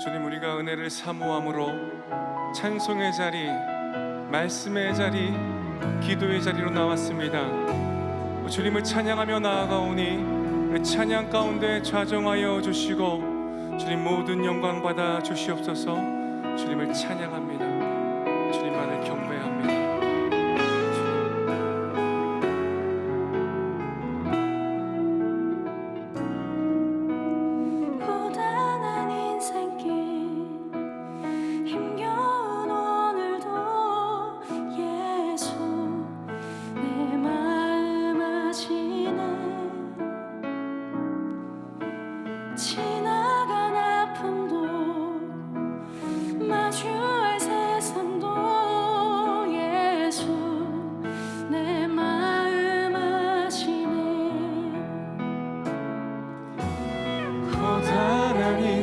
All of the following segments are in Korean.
주님, 우리가 은혜를 사모함으로 찬송의 자리, 말씀의 자리, 기도의 자리로 나왔습니다. 주님을 찬양하며 나아가오니 그 찬양 가운데 좌정하여 주시고 주님 모든 영광 받아 주시옵소서. 주님을 찬양합니다. 주님만을 경배합니다.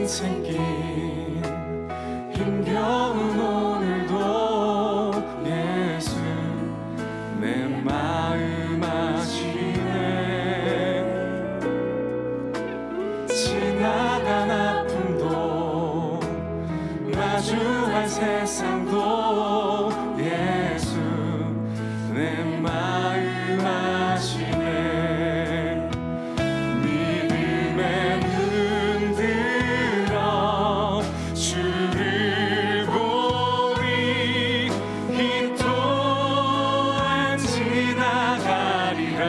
생긴 힘겨운 오늘도 예수 내 마음 아시네. 지나간 아픔도 마주할 세상도 예수 내 마음 아시네. 믿음의 눈 들어 주를 보리. 이 또한 지나가리라.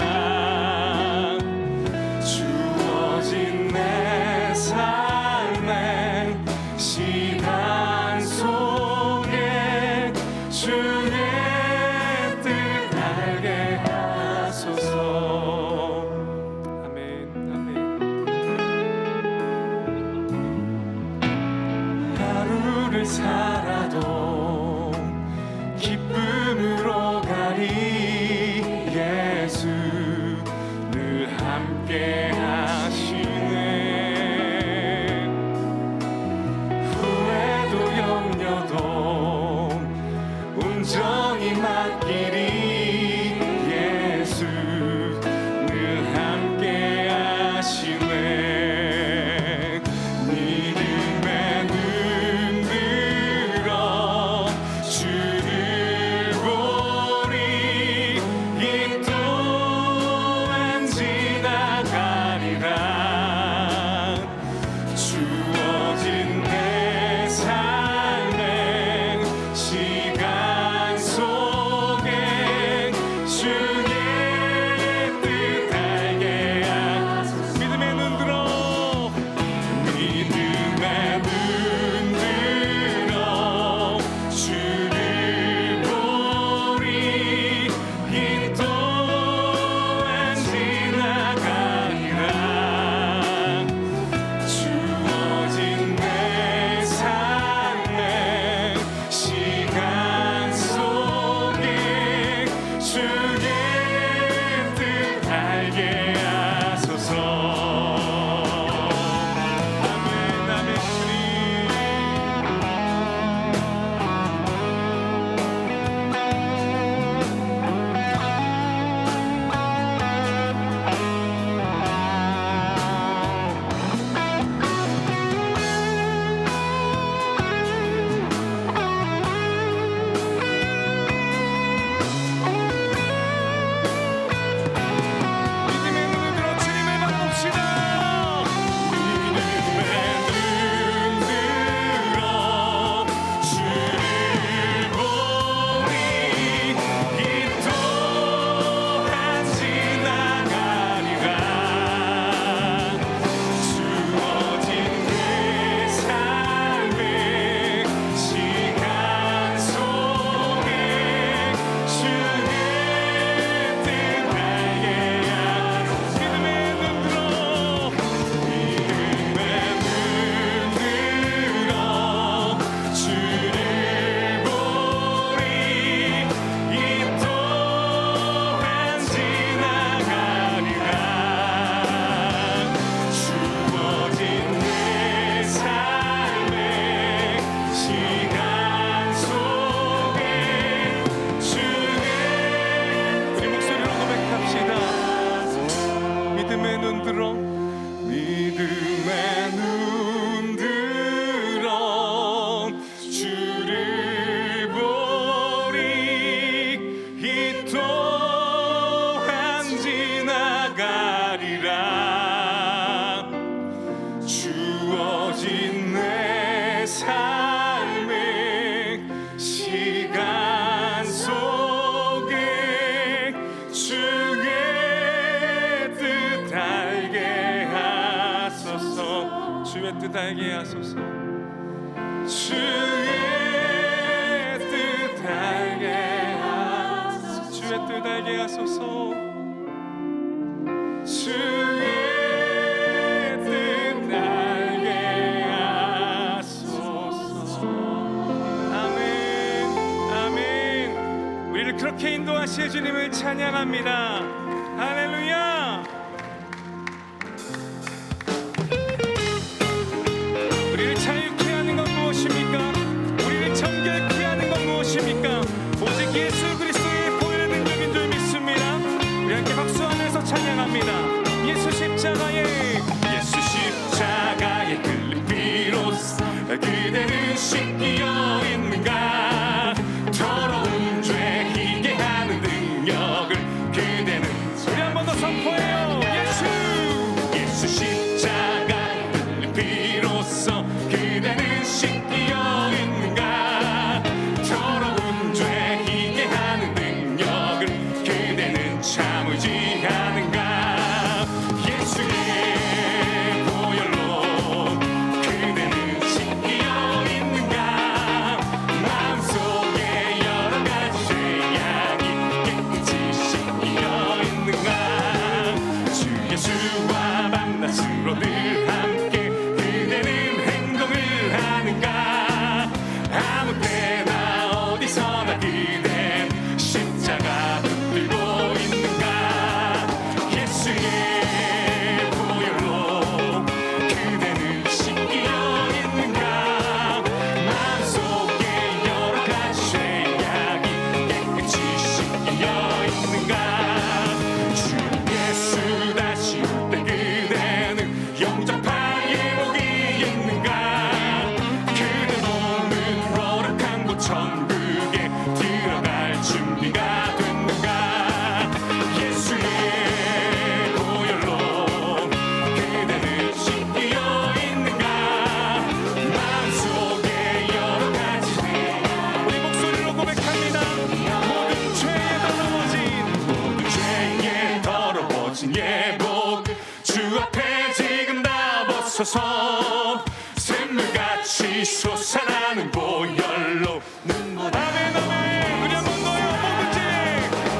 주어진 내 삶의 시간 속에 주의 뜻 알게 하소서. 아멘, 아멘. 하루를 살아도 기쁨으로 가리. 예수 늘 함께 하시네. 후회도 염려도 온전히 맡기리. 예수 늘 함께 하시네. 믿음의 눈 들어 주를 보리. 이 또한 지나가리라. 주어진 내 삶의 시간 속에 주의 뜻 알게 하소서. 믿음의 눈 들어, 믿음의 눈 들어 주를 보리. 이 또한 지나가리라. 주어진 내 삶의 시간 속에 주의 뜻 알게 하소서. 아멘, 아멘. 믿음의 눈을 들어 주님을 만납시다. 믿음의 눈 들어 주를 보리. 이 또한 지나가리라. 주어진 내 삶의 시간 속에 주의 뜻 알게 하소서. 믿음의 눈 들어, 믿음의 눈 들어 주를 보리. 이 또한 지나가리라. 주어진 내 삶의 시간 속에 주의 우리 목소리로 고백합시다. 믿음의 눈 들어, 믿음의 눈 들어 주의 뜻 알게 하소서. 주의 뜻 알게 하소서. 주의 뜻 알게 하소서. 주의 뜻 알게 하소서. 아멘, 아멘. 우리를 그렇게 인도하실 주님을 찬양합니다. 할렐루야. 우리를 자유케 하는 건 무엇입니까? 우리를 정결케 하는 건 무엇입니까? 오직 예수 그리스도의 보혈의 능력인 줄 믿습니다. 우리 함께 박수하면서 찬양합니다. 예수 십자가에 흘린 피로써 그대는 씻기어 있는가. 더러운 죄 희게 하는 능력을 그대는 우리 한 번 더 선포해요. 예수 십자가에 흘린 피로써 그대는 씻기어 있는가. 더러운 죄 희게 하는 능력을 그대는 참으지 않은가. 예수의 보혈로 그대는 씻기어 있는가. 마음속에 여러 가지 죄악이 깨끗이 씻기어 있는가. 주 예수와 만나스로 늘 함께 그대는 행동을 하는가. 아무 때나 어디서나 그댄 십자가 붙들고 있는가. 예수의 보혈로 그대는 씻기어 있는가. 마음속에 여러 가지 죄악이 깨끗이 씻기어 있는가. 주 예수 다시 올 때 그대는 영접할 예복이 있는가. 그대 몸은 거룩한 곳 천국에 들어갈 준비가 됐는가. 예수의 보혈로 그대는 씻기어 있는가. 마음속에 여러 가지 우리 목소리로 고백합니다. 모든 죄에 더러워진 예복 주 앞에 지금 다 벗어서 샘물같이 솟아나는 보혈로 아멘, 아멘. 우리 한 번 더요.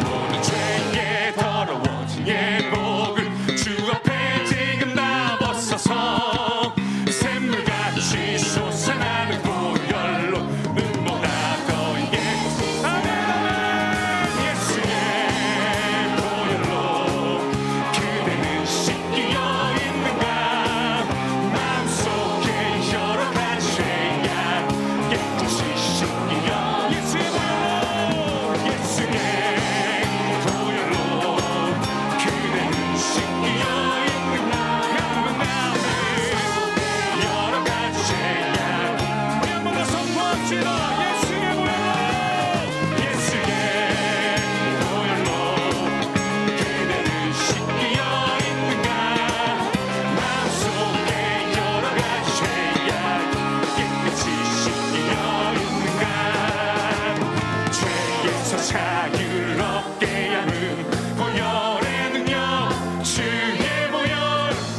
모든 죄에 더러워진 예복을 주 앞에 지금 다 벗어서 샘물같이 솟아나는 보혈로 눈보다 더 이게 예수의 보혈로 그대는 씻기어 있는가. 마음속에 여러 가지 죄악 깨끗이 씻기어 예수의 보혈로 그대는 씻기어 있는가. 여러 가지 죄악 우리 한 번 더 선포합시다. 예수의 보혈로. 예수의 보혈로 그대는 씻기어 있는가. 마음속에 여러 가지 죄악 깨끗이 씻기어 있는가. 죄에서 자유를 얻게 하는 보혈의 능력 주의 보혈.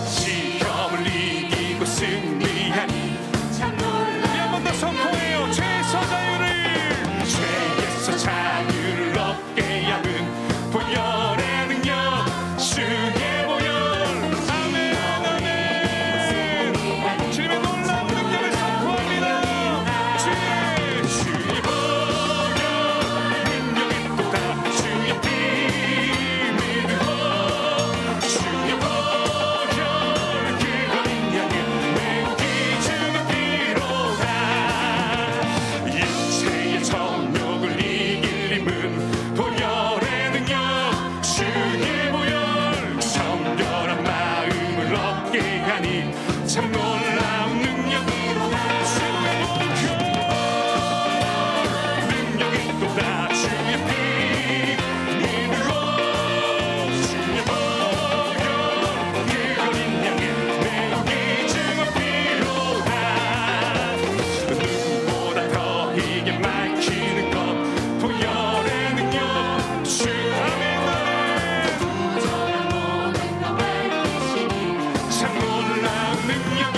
시험을 이기고 승리하니 참 놀라. 우리 한 번 더 선포해요. 죄에서 자유를. 죄에서 자유를 얻게 하는 보혈의 능력 주의 보혈. 아멘, 아멘. 주님의 놀라운 능력을 선포합니다. 주의 보혈 능력이 또다. 주의 피 믿으고 주의 보혈 그걸 인양해 매우 기중의 피로다. 육체의 정욕을 이길 힘은 보혈의 능력 주의 보혈. 정결한 마음을 얻게 하니 참 놀라운 능력이로다. 주의 보혈 능력이 또다. 주의 피 믿으고 주의 보혈 그걸 인양해 매우 기중의 피로다. 눈보다 더 이게 밝히는 것 보혈의 능력 주 참 놀라운 능력이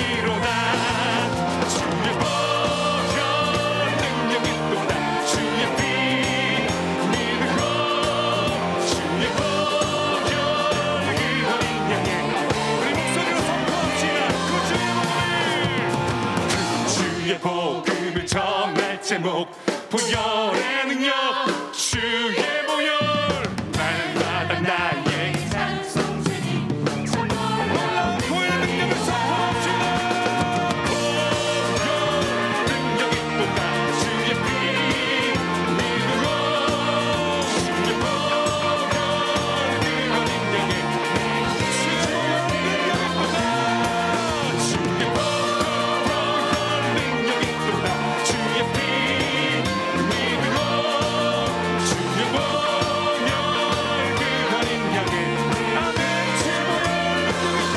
제목 보혈의 능력 주의 보혈 날마다 나의 찬송 주님 놀라운 보혈의 능력을 선포합시다. 보혈 능력이 또다 주의 피 믿음으로 주의 보혈 그거린 양의 주의 보혈 능력이 또다 주의 피 믿음으로 주의 보혈 그거린 양의 아멘 주의 보혈 능력이 또다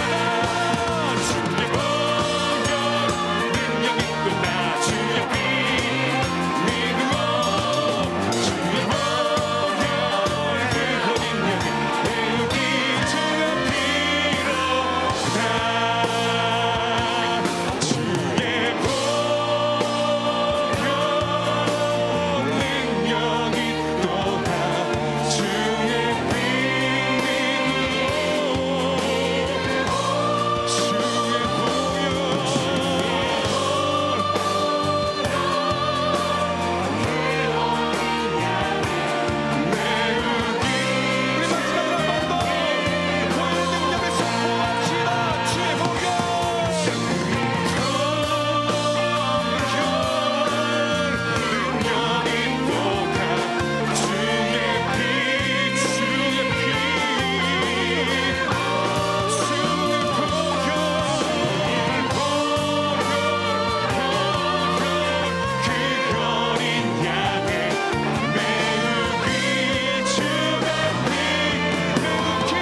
주의 보혈 능력이 또다 주의 피 믿음으로 주의 보혈 그거린 양의 내우기 주의 피로다 주의 능력이 또다 주의 피 우리 마지막으로 한번 더 보혈의 능력을 선포합시다. 주의 보혈. 능력이 또다 주의 피 주의 그 어린 양의 매우기 주의 피 매우기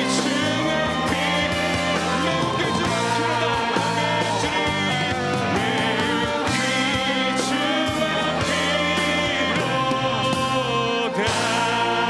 주의 매우기 주의 피 매우기 주의 피로다. 아멘 주님. 매우기 주의 피로다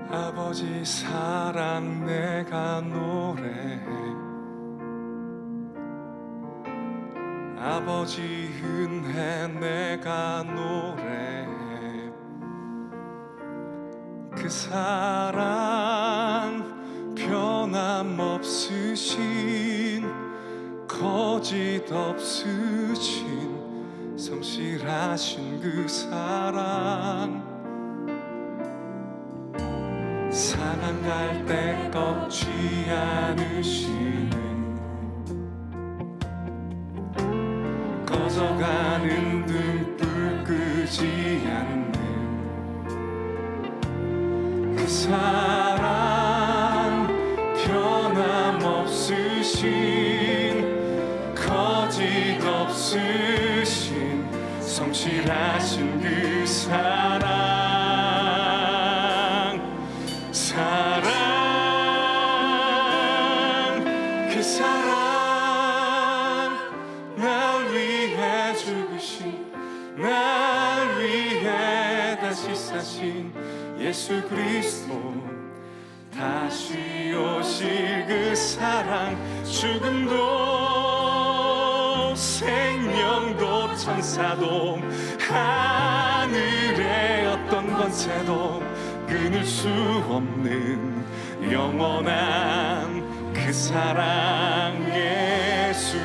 아버지 사랑 내가 노래해 아버지 은혜 내가 노래해 그 사랑 변함없으신 거짓 없으신 성실하신 그 사랑 상한 갈 때 꺾지 않으시는 꺼져가는 등불 끄지 않는 그 사랑 변함없으신 거짓 없으신 성실하신 그 사랑 그 사랑 날 위해 죽으신 날 위해 다시 사신 예수 그리스도 다시 오실 그 사랑 죽음도 생명도 천사도 하늘의 어떤 권세도 끊을 수 없는 영원한 그 사랑 예수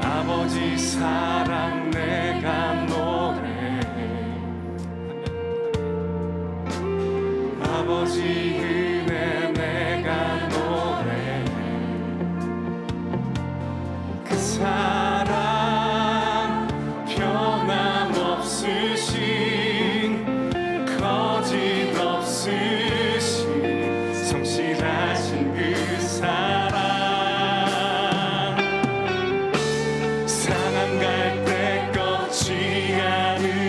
아버지 사랑 내가 노래해 아버지 은혜 내가 노래해 그 사랑 변함없으신 거짓 없으신 성실하신 그 사랑 상한 갈 때 꺾지 않으신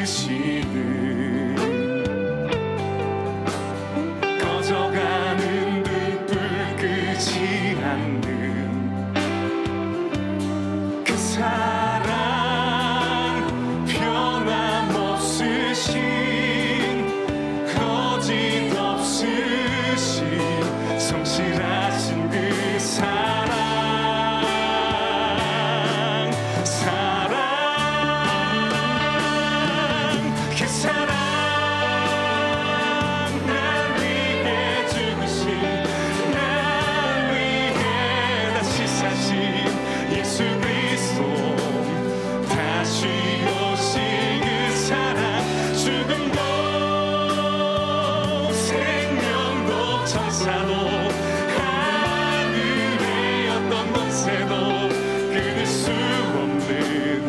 곳에도 끊을 수 없는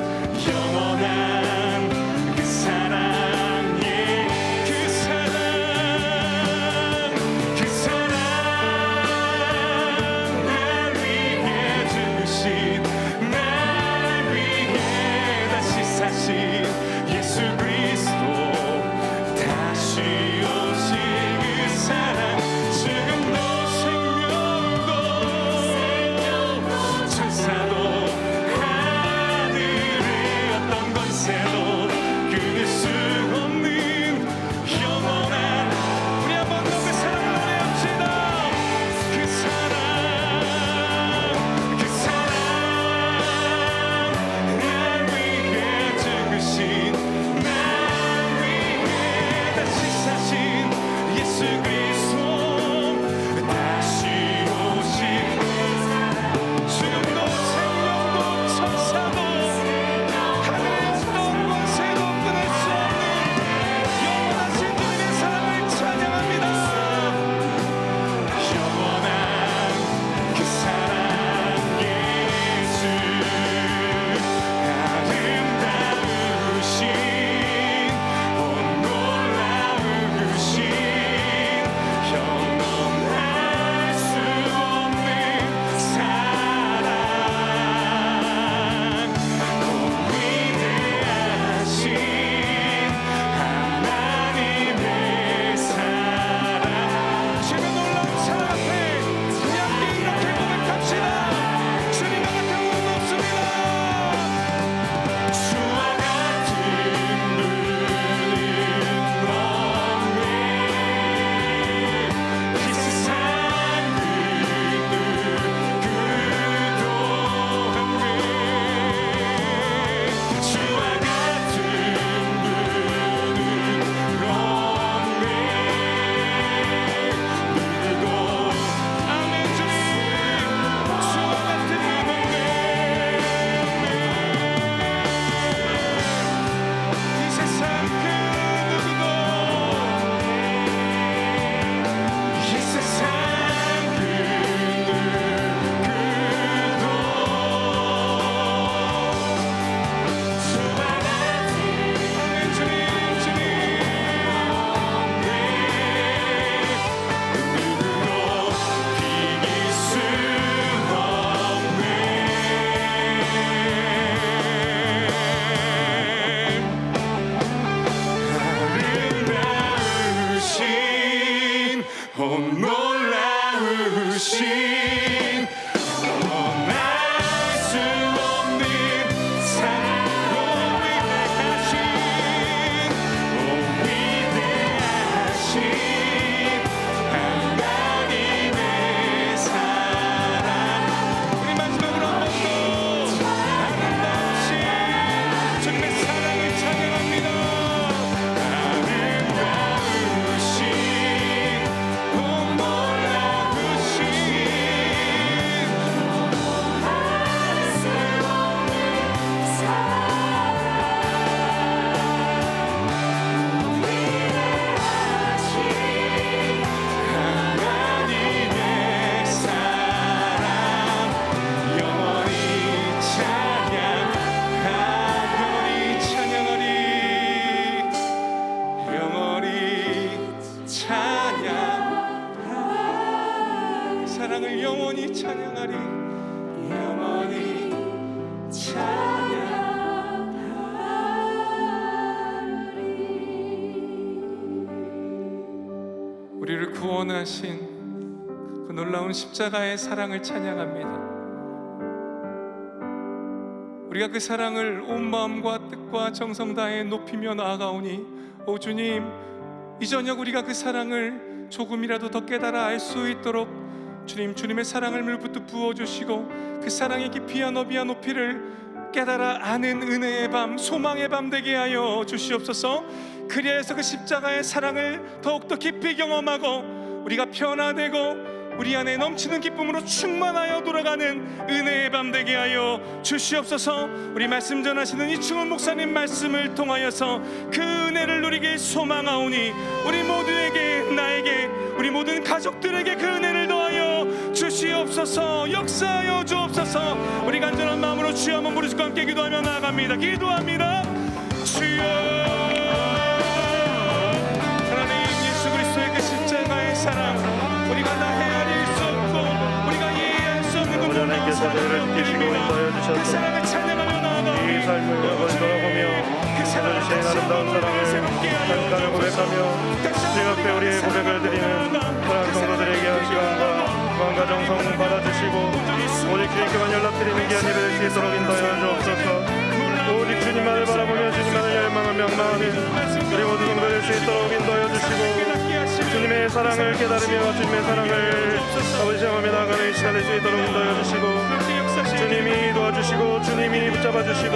영원한 그 사랑의 그 사랑 날 위해 죽으신 날 위해 다시 사신 예수 그리스도 다시 오신 그 사랑 지금도 생명도 천사도 하늘의 어떤 권세도 끊을 수 없는 영원한 우리 한번 더 그 사랑을 노래합시다. 그 사랑 날 위해 죽으신 날 위해 다시 사신 예수 그리스도 다시 오신 지금도 생명도 천사도 하늘의 어떤 권세도 끊을 수 없는 영원하신 주님의 사랑을 찬양합니다. 영원한 그 사랑 예수 아름다우신 온 놀라우신 영원할 수 없는 사랑 온 위대하신 하나님의 사랑 주님의 놀라운 사랑 앞에 우리 함께 이렇게 고백합시다. 주님과 같은 분은 없습니다. 주와 같은 분은 없네. 이 세상 누구도 없네. 주와 같은 분은 없네. 누구도 아멘. 주님 주와 같은 분은 없네. 이 세상 그 누구도 이 세상 그 누구도 주와 같은 아멘. 주님 누구도 비길 수 없네. 아름다우신 온 놀라우신 영원할 수 없는 사랑 오 위대하신 하나님의 사랑 우리 마지막으로 한 번 더 아름다우신 주님의 사랑을 찬양합니다. 아름다우신 온 놀라우신 하나님의 사랑 영원히 찬양하리 영원히 찬양 사랑을 영원히 찬양하리 영원히 우리를 구원하신 그 놀라운 십자가의 사랑을 찬양합니다. 우리가 그 사랑을 온 마음과 뜻과 정성 다해 높이며 나아가오니 오 주님 이 저녁 우리가 그 사랑을 조금이라도 더 깨달아 알 수 있도록 주님의 사랑을 물부터 부어주시고 그 사랑의 깊이와 너비와 높이를 깨달아 아는 은혜의 밤 소망의 밤 되게 하여 주시옵소서. 그리하여서 그 십자가의 사랑을 더욱더 깊이 경험하고 우리가 변화되고 우리 안에 넘치는 기쁨으로 충만하여 돌아가는 은혜의 밤 되게 하여 주시옵소서. 우리 말씀 전하시는 이충원 목사님 말씀을 통하여서 그 은혜를 누리길 소망하오니 우리 모두에게 나에게 우리 모든 가족들에게 그 은혜를 더하여 주시옵소서. 역사하여 주옵소서. 주셔서 우리 간절한 마음으로 주여 한번 부르시고 함께 기도하며 나아갑니다. 기도합니다. 주여, 하나님 예수 그리스도의 그 십자가의 사랑, 우리가 다 헤아릴 수 없고 우리가 이해할 수 없는 그 놀라운 사랑을 드립니다. 그 사랑을 찬양하며 나아갑니다. 이 삶을 돌아보며 주신 아름다운 사랑을 간간히 고백하며 주님 앞에 우리의 고백을 드리는 사랑하는 성도들에게 한 시간과 마음과 정성 받아주시고 오직 주님께만 연락드리는 귀한 예배 될 수 있도록 인도하여 주옵소서. 오직 주님만을 바라보며 주님만을 열망하며 명망하는 우리 모두 성도 될 수 있도록 인도하여 주시고 주님의 사랑을 깨달으며 주님의 사랑을 아버지 향하며 나아가는 이 시간 될 수 있도록 인도하여 주시고 주님이 도와주시고 주님이 붙잡아 주시고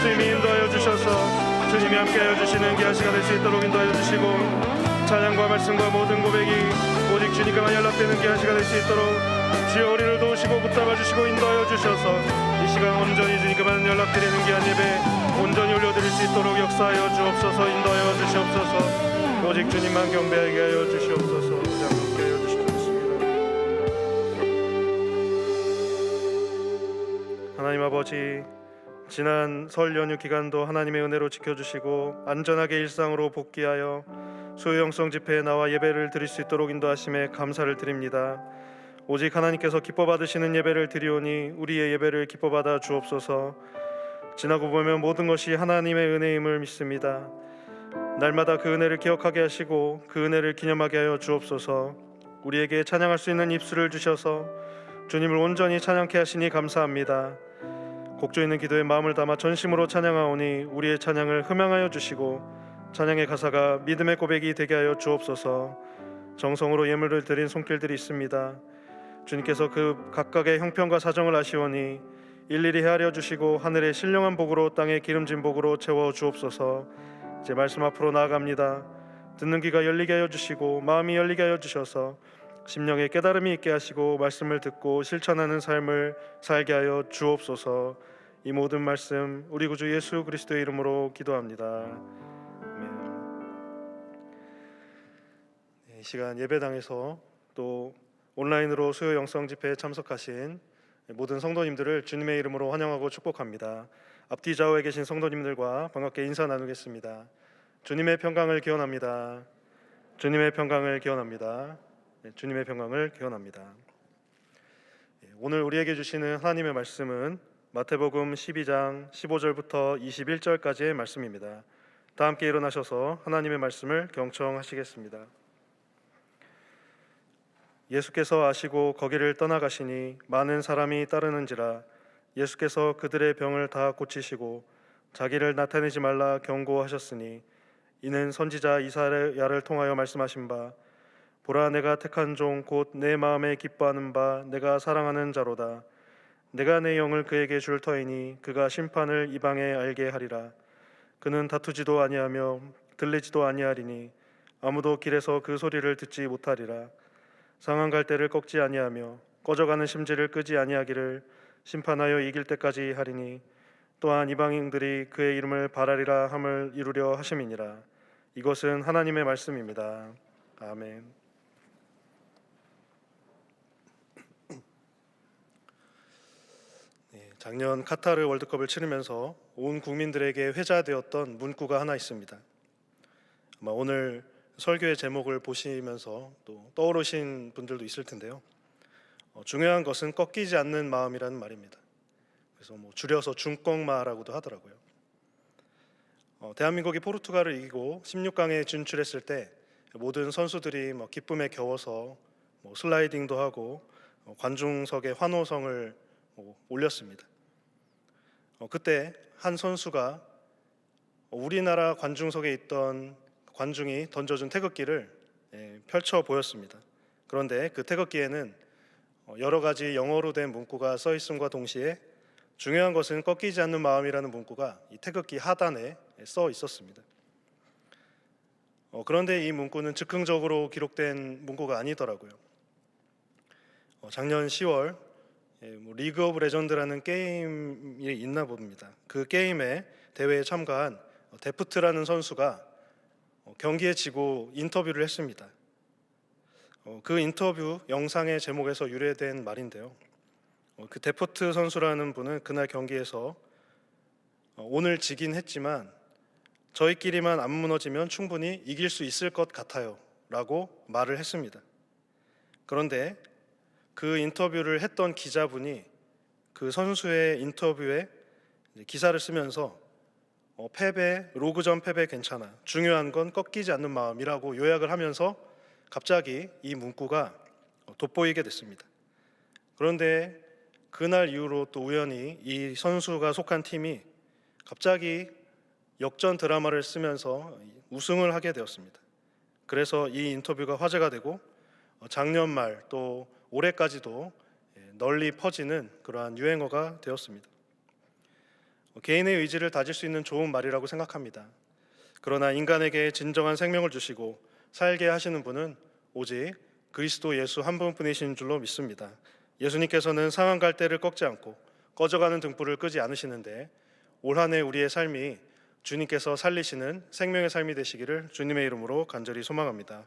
주님이 인도하여 주셔서 주님이 함께하여 주시는 귀한 시간 될 수 있도록 인도하여 주시고 찬양과 말씀과 모든 고백이 오직 주님과만 연락되는 귀한 시간 될 수 있도록 주여 우리를 도우시고 붙잡아 주시고 인도하여 주셔서 이 시간 온전히 주님과만 연락드리는 귀한 예배 온전히 올려드릴 수 있도록 역사하여 주옵소서. 인도하여 주시옵소서. 오직 주님만 경배하게 하여 주시옵소서. 함께하여 주시옵소서. 하나님 아버지, 지난 설 연휴 기간도 하나님의 은혜로 지켜주시고 안전하게 일상으로 복귀하여 수요 영성 집회에 나와 예배를 드릴 수 있도록 인도하심에 감사를 드립니다. 오직 하나님께서 기뻐 받으시는 예배를 드리오니 우리의 예배를 기뻐 받아 주옵소서. 지나고 보면 모든 것이 하나님의 은혜임을 믿습니다. 날마다 그 은혜를 기억하게 하시고 그 은혜를 기념하게 하여 주옵소서. 우리에게 찬양할 수 있는 입술을 주셔서 주님을 온전히 찬양케 하시니 감사합니다. 곡조 있는 기도에 마음을 담아 전심으로 찬양하오니 우리의 찬양을 흠양하여 주시고 찬양의 가사가 믿음의 고백이 되게 하여 주옵소서. 정성으로 예물을 드린 손길들이 있습니다. 주님께서 그 각각의 형편과 사정을 아시오니 일일이 헤아려 주시고 하늘의 신령한 복으로 땅의 기름진 복으로 채워 주옵소서. 이제 말씀 앞으로 나아갑니다. 듣는 귀가 열리게 하여 주시고 마음이 열리게 하여 주셔서 심령에 깨달음이 있게 하시고 말씀을 듣고 실천하는 삶을 살게 하여 주옵소서. 이 모든 말씀 우리 구주 예수 그리스도의 이름으로 기도합니다. 아멘. 이 시간 예배당에서 또 온라인으로 수요 영성 집회에 참석하신 모든 성도님들을 주님의 이름으로 환영하고 축복합니다. 앞뒤 좌우에 계신 성도님들과 반갑게 인사 나누겠습니다. 주님의 평강을 기원합니다. 주님의 평강을 기원합니다. 주님의 평강을 기원합니다. 오늘 우리에게 주시는 하나님의 말씀은 마태복음 12장 15절부터 21절까지의 말씀입니다. 다 함께 일어나셔서 하나님의 말씀을 경청하시겠습니다. 예수께서 아시고 거기를 떠나가시니 많은 사람이 따르는지라 예수께서 그들의 병을 다 고치시고 자기를 나타내지 말라 경고하셨으니 이는 선지자 이사야를 통하여 말씀하신 바 보라 내가 택한 종 곧 내 마음에 기뻐하는 바 내가 사랑하는 자로다. 내가 내 영을 그에게 줄 터이니 그가 심판을 이방에 알게 하리라. 그는 다투지도 아니하며 들리지도 아니하리니 아무도 길에서 그 소리를 듣지 못하리라. 상한 갈대를 꺾지 아니하며 꺼져가는 심지를 끄지 아니하기를 심판하여 이길 때까지 하리니 또한 이방인들이 그의 이름을 바라리라 함을 이루려 하심이니라. 이것은 하나님의 말씀입니다. 아멘. 작년 카타르 월드컵을 치르면서 온 국민들에게 회자되었던 문구가 하나 있습니다. 아마 오늘 설교의 제목을 보시면서 또 떠오르신 분들도 있을 텐데요. 중요한 것은 꺾이지 않는 마음이라는 말입니다. 그래서 줄여서 중꺾마라고도 하더라고요. 대한민국이 포르투갈을 이기고 16강에 진출했을 때 모든 선수들이 기쁨에 겨워서 슬라이딩도 하고 관중석에 환호성을 올렸습니다. 그때 한 선수가 우리나라 관중석에 있던 관중이 던져준 태극기를 펼쳐 보였습니다. 그런데 그 태극기에는 여러 가지 영어로 된 문구가 써 있음과 동시에 중요한 것은 꺾이지 않는 마음이라는 문구가 이 태극기 하단에 써 있었습니다. 그런데 이 문구는 즉흥적으로 기록된 문구가 아니더라고요. 작년 10월 리그 오브 레전드라는 게임이 있나 봅니다. 그 게임에 대회에 참가한 데프트라는 선수가 경기에 지고 인터뷰를 했습니다. 그 인터뷰 영상의 제목에서 유래된 말인데요. 그 데포트 선수라는 분은 그날 경기에서 오늘 지긴 했지만 저희끼리만 안 무너지면 충분히 이길 수 있을 것 같아요 라고 말을 했습니다. 그런데 그 인터뷰를 했던 기자분이 그 선수의 인터뷰에 기사를 쓰면서 패배, 로그전 패배 괜찮아, 중요한 건 꺾이지 않는 마음이라고 요약을 하면서 갑자기 이 문구가 돋보이게 됐습니다. 그런데 그날 이후로 또 우연히 이 선수가 속한 팀이 갑자기 역전 드라마를 쓰면서 우승을 하게 되었습니다. 그래서 이 인터뷰가 화제가 되고 작년 말 또 올해까지도 널리 퍼지는 그러한 유행어가 되었습니다. 개인의 의지를 다질 수 있는 좋은 말이라고 생각합니다. 그러나 인간에게 진정한 생명을 주시고 살게 하시는 분은 오직 그리스도 예수 한 분뿐이신 줄로 믿습니다. 예수님께서는 상한 갈대를 꺾지 않고 꺼져가는 등불을 끄지 않으시는데 올 한 해 우리의 삶이 주님께서 살리시는 생명의 삶이 되시기를 주님의 이름으로 간절히 소망합니다.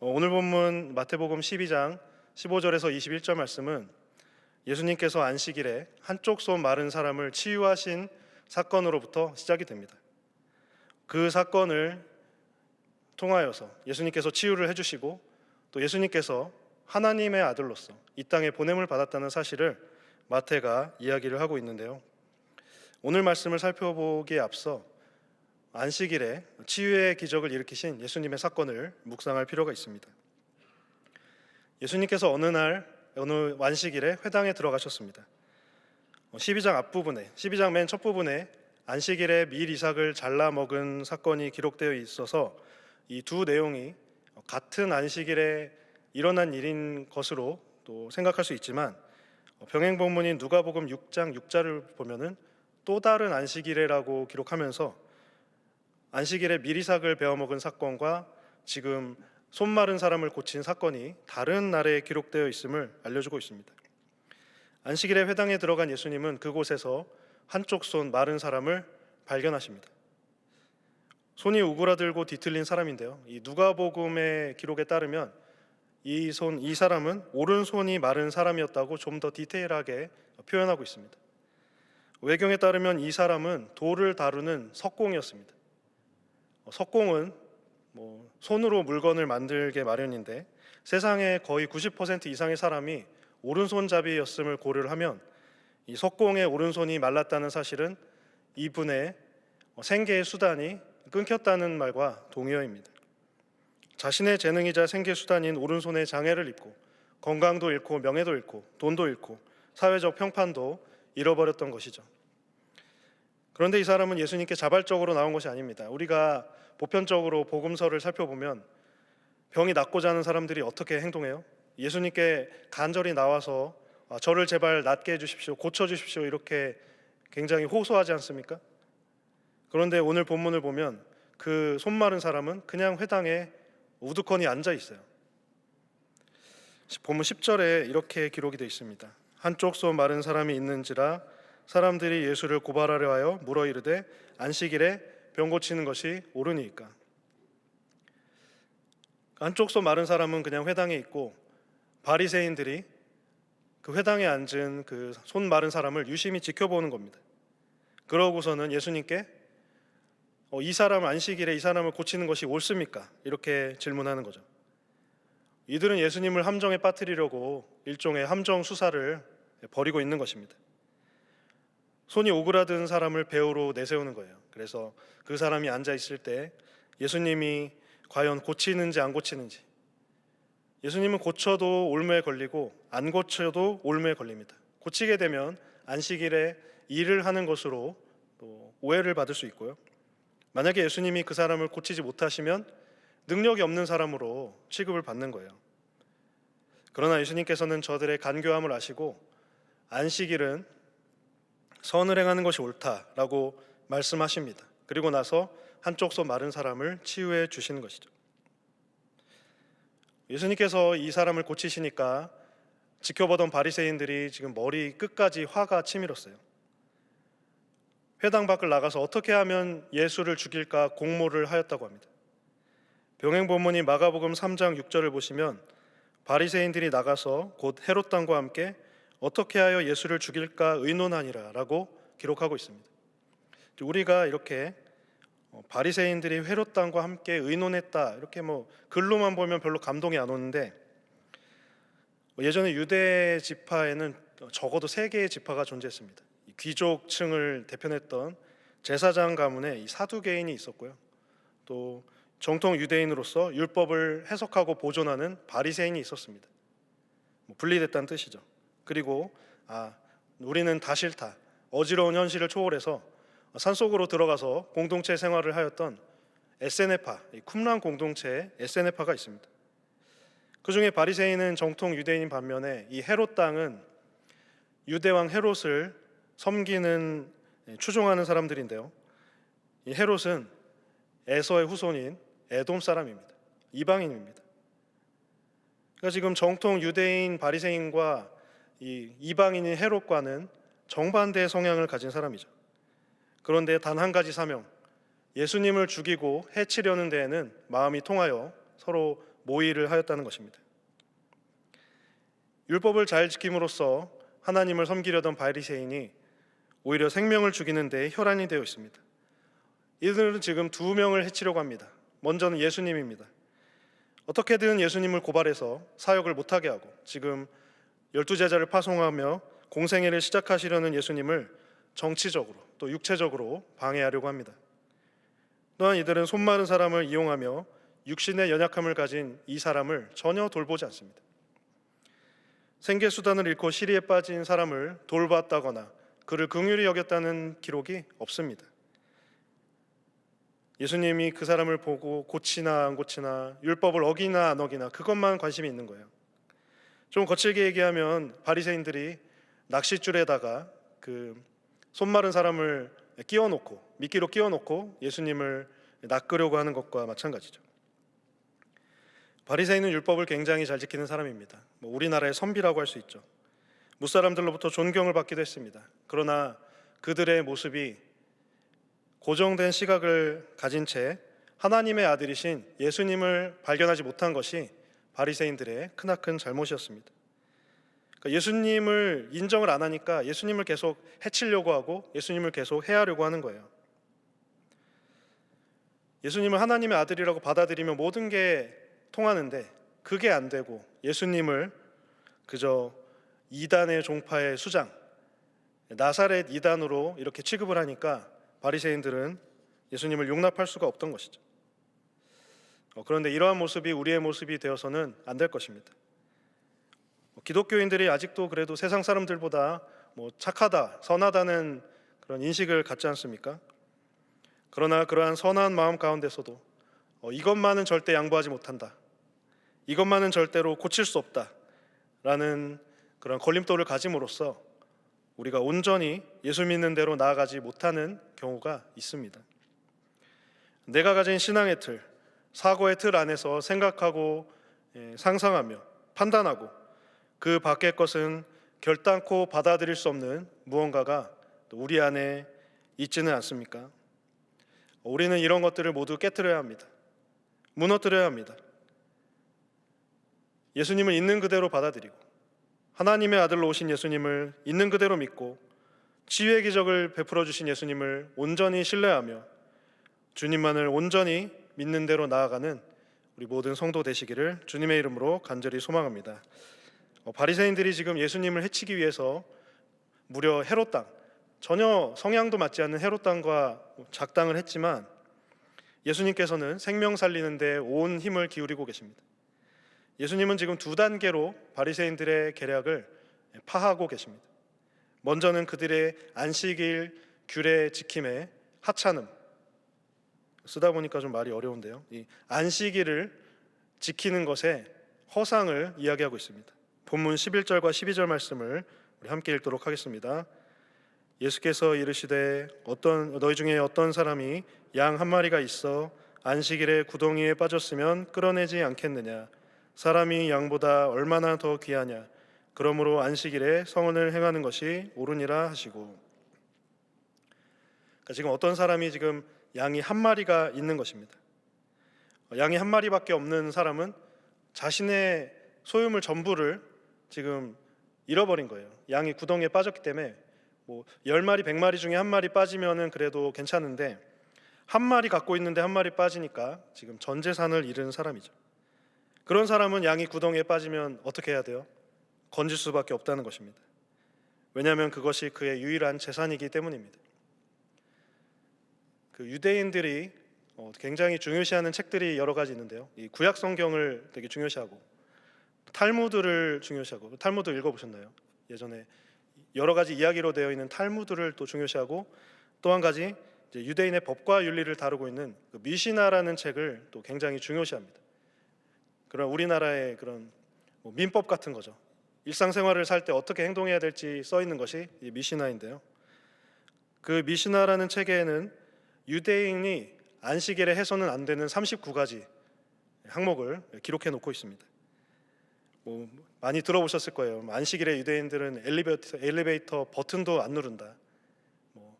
오늘 본문 마태복음 12장 15절에서 21절 말씀은 예수님께서 안식일에 한쪽 손 마른 사람을 치유하신 사건으로부터 시작이 됩니다. 그 사건을 통하여서 예수님께서 치유를 해주시고 또 예수님께서 하나님의 아들로서 이 땅에 보냄을 받았다는 사실을 마태가 이야기를 하고 있는데요. 오늘 말씀을 살펴보기에 앞서 안식일에 치유의 기적을 일으키신 예수님의 사건을 묵상할 필요가 있습니다. 예수님께서 어느 안식일에 회당에 들어가셨습니다. 12장 앞부분에, 12장 맨 첫 부분에 안식일에 밀 이삭을 잘라 먹은 사건이 기록되어 있어서 이 두 내용이 같은 안식일에 일어난 일인 것으로 또 생각할 수 있지만 병행본문인 누가복음 6장 6절을 보면은 또 다른 안식일에라고 기록하면서 안식일에 밀 이삭을 베어 먹은 사건과 지금 손 마른 사람을 고친 사건이 다른 날에 기록되어 있음을 알려주고 있습니다. 안식일에 회당에 들어간 예수님은 그곳에서 한쪽 손 마른 사람을 발견하십니다. 손이 우그라들고 뒤틀린 사람인데요. 이 누가복음의 기록에 따르면 이 사람은 오른손이 마른 사람이었다고 좀 더 디테일하게 표현하고 있습니다. 외경에 따르면 이 사람은 돌을 다루는 석공이었습니다. 석공은 손으로 물건을 만들게 마련인데 세상의 거의 90% 이상의 사람이 오른손잡이였음을 고려를 하면 이 석공의 오른손이 말랐다는 사실은 이분의 생계의 수단이 끊겼다는 말과 동의어입니다. 자신의 재능이자 생계 수단인 오른손에 장애를 입고 건강도 잃고 명예도 잃고 돈도 잃고 사회적 평판도 잃어버렸던 것이죠. 그런데 이 사람은 예수님께 자발적으로 나온 것이 아닙니다. 우리가 보편적으로 복음서를 살펴보면 병이 낫고자 하는 사람들이 어떻게 행동해요? 예수님께 간절히 나와서 저를 제발 낫게 해주십시오, 고쳐주십시오 이렇게 굉장히 호소하지 않습니까? 그런데 오늘 본문을 보면 그 손 마른 사람은 그냥 회당에 우두커니 앉아 있어요. 본문 10절에 이렇게 기록이 되어 있습니다. 한쪽 손 마른 사람이 있는지라 사람들이 예수를 고발하려 하여 물어 이르되 안식일에 병 고치는 것이 옳으니까. 한쪽 손 마른 사람은 그냥 회당에 있고 바리새인들이 그 회당에 앉은 그 손 마른 사람을 유심히 지켜보는 겁니다. 그러고서는 예수님께 이 사람 안식일에 이 사람을 고치는 것이 옳습니까? 이렇게 질문하는 거죠. 이들은 예수님을 함정에 빠뜨리려고 일종의 함정 수사를 벌이고 있는 것입니다. 손이 오그라든 사람을 배우로 내세우는 거예요. 그래서 그 사람이 앉아 있을 때 예수님이 과연 고치는지 안 고치는지, 예수님은 고쳐도 올무에 걸리고 안 고쳐도 올무에 걸립니다. 고치게 되면 안식일에 일을 하는 것으로 또 오해를 받을 수 있고요. 만약에 예수님이 그 사람을 고치지 못하시면 능력이 없는 사람으로 취급을 받는 거예요. 그러나 예수님께서는 저들의 간교함을 아시고 안식일은 선을 행하는 것이 옳다라고 말씀하십니다. 그리고 나서 한쪽 손 마른 사람을 치유해 주시는 것이죠. 예수님께서 이 사람을 고치시니까 지켜보던 바리새인들이 지금 머리 끝까지 화가 치밀었어요. 회당 밖을 나가서 어떻게 하면 예수를 죽일까 공모를 하였다고 합니다. 병행본문인 마가복음 3장 6절을 보시면 바리새인들이 나가서 곧 헤롯 당과 함께 어떻게 하여 예수를 죽일까 의논하니라라고 기록하고 있습니다. 우리가 이렇게 바리새인들이 헤롯 당과 함께 의논했다 이렇게 글로만 보면 별로 감동이 안 오는데, 예전에 유대 지파에는 적어도 3개의 지파가 존재했습니다. 귀족층을 대표했던 제사장 가문에 이 사두개인이 있었고요, 또 정통 유대인으로서 율법을 해석하고 보존하는 바리새인이 있었습니다. 분리됐다는 뜻이죠. 그리고 우리는 다 싫다, 어지러운 현실을 초월해서 산속으로 들어가서 공동체 생활을 하였던 에세네파, 쿰란 공동체의 에세네파가 있습니다. 그 중에 바리새인은 정통 유대인인 반면에 이 헤롯 당은 유대왕 헤롯을 섬기는, 추종하는 사람들인데요, 이 헤롯은 에서의 후손인 에돔 사람입니다. 이방인입니다. 그러니까 지금 정통 유대인 바리새인과 이 이방인인 헤롯과는 정반대의 성향을 가진 사람이죠. 그런데 단 한 가지 사명, 예수님을 죽이고 해치려는 데에는 마음이 통하여 서로 모의를 하였다는 것입니다. 율법을 잘 지킴으로써 하나님을 섬기려던 바리새인이 오히려 생명을 죽이는 데에 혈안이 되어 있습니다. 이들은 지금 2명을 해치려고 합니다. 먼저는 예수님입니다. 어떻게든 예수님을 고발해서 사역을 못하게 하고 지금 12제자를 파송하며 공생애를 시작하시려는 예수님을 정치적으로 또 육체적으로 방해하려고 합니다. 또한 이들은 손마른 사람을 이용하며 육신의 연약함을 가진 이 사람을 전혀 돌보지 않습니다. 생계수단을 잃고 시리에 빠진 사람을 돌봤다거나 그를 긍휼히 여겼다는 기록이 없습니다. 예수님이 그 사람을 보고 고치나 안 고치나, 율법을 어기나 안 어기나, 그것만 관심이 있는 거예요. 좀 거칠게 얘기하면 바리새인들이 낚싯줄에다가 그 손마른 사람을 끼워놓고, 미끼로 끼워놓고 예수님을 낚으려고 하는 것과 마찬가지죠. 바리새인은 율법을 굉장히 잘 지키는 사람입니다. 우리나라의 선비라고 할 수 있죠. 무사람들로부터 존경을 받기도 했습니다. 그러나 그들의 모습이 고정된 시각을 가진 채 하나님의 아들이신 예수님을 발견하지 못한 것이 바리새인들의 크나큰 잘못이었습니다. 그러니까 예수님을 인정을 안 하니까 예수님을 계속 해치려고 하고 예수님을 계속 해하려고 하는 거예요. 예수님을 하나님의 아들이라고 받아들이면 모든 게 통하는데 그게 안 되고 예수님을 그저 이단의 종파의 수장, 나사렛 이단으로 이렇게 취급을 하니까 바리새인들은 예수님을 용납할 수가 없던 것이죠. 그런데 이러한 모습이 우리의 모습이 되어서는 안 될 것입니다. 기독교인들이 아직도 그래도 세상 사람들보다 착하다, 선하다는 그런 인식을 갖지 않습니까? 그러나 그러한 선한 마음 가운데서도 이것만은 절대 양보하지 못한다, 이것만은 절대로 고칠 수 없다 라는 그런 걸림돌을 가짐으로써 우리가 온전히 예수 믿는 대로 나아가지 못하는 경우가 있습니다. 내가 가진 신앙의 틀, 사고의 틀 안에서 생각하고 상상하며 판단하고 그 밖의 것은 결단코 받아들일 수 없는 무언가가 우리 안에 있지는 않습니까? 우리는 이런 것들을 모두 깨트려야 합니다. 무너뜨려야 합니다. 예수님을 있는 그대로 받아들이고 하나님의 아들로 오신 예수님을 있는 그대로 믿고 치유의 기적을 베풀어 주신 예수님을 온전히 신뢰하며 주님만을 온전히 믿는 대로 나아가는 우리 모든 성도 되시기를 주님의 이름으로 간절히 소망합니다. 바리새인들이 지금 예수님을 해치기 위해서 무려 헤롯 당, 전혀 성향도 맞지 않는 헤롯 당과 작당을 했지만 예수님께서는 생명 살리는 데 온 힘을 기울이고 계십니다. 예수님은 지금 2단계로 바리새인들의 계략을 파하고 계십니다. 먼저는 그들의 안식일 규례 지킴의 하찮음, 쓰다 보니까 좀 말이 어려운데요, 이 안식일을 지키는 것에 허상을 이야기하고 있습니다. 본문 11절과 12절 말씀을 우리 함께 읽도록 하겠습니다. 예수께서 이르시되 너희 중에 어떤 사람이 양 한 마리가 있어 안식일에 구덩이에 빠졌으면 끌어내지 않겠느냐? 사람이 양보다 얼마나 더 귀하냐? 그러므로 안식일에 성언을 행하는 것이 옳으니라 하시고. 그러니까 지금 어떤 사람이 지금 양이 한 마리가 있는 것입니다. 양이 한 마리밖에 없는 사람은 자신의 소유물 전부를 지금 잃어버린 거예요. 양이 구덩이에 빠졌기 때문에 뭐 10마리, 100마리 중에 한 마리 빠지면은 그래도 괜찮은데 한 마리 갖고 있는데 한 마리 빠지니까 지금 전 재산을 잃은 사람이죠. 그런 사람은 양이 구덩이에 빠지면 어떻게 해야 돼요? 건질 수밖에 없다는 것입니다. 왜냐하면 그것이 그의 유일한 재산이기 때문입니다. 그 유대인들이 굉장히 중요시하는 책들이 여러 가지 있는데요. 이 구약 성경을 되게 중요시하고 탈무드를 중요시하고, 탈무드 읽어보셨나요? 예전에 여러 가지 이야기로 되어 있는 탈무드를 또 중요시하고, 또 한 가지 이제 유대인의 법과 윤리를 다루고 있는 그 미시나라는 책을 또 굉장히 중요시합니다. 그런 우리나라의 그런 민법 같은 거죠. 일상생활을 살 때 어떻게 행동해야 될지 써 있는 것이 이 미시나인데요. 그 미시나라는 책에는 유대인이 안식일에 해서는 안 되는 39가지 항목을 기록해 놓고 있습니다. 뭐 많이 들어보셨을 거예요. 안식일에 유대인들은 엘리베이터 버튼도 안 누른다. 뭐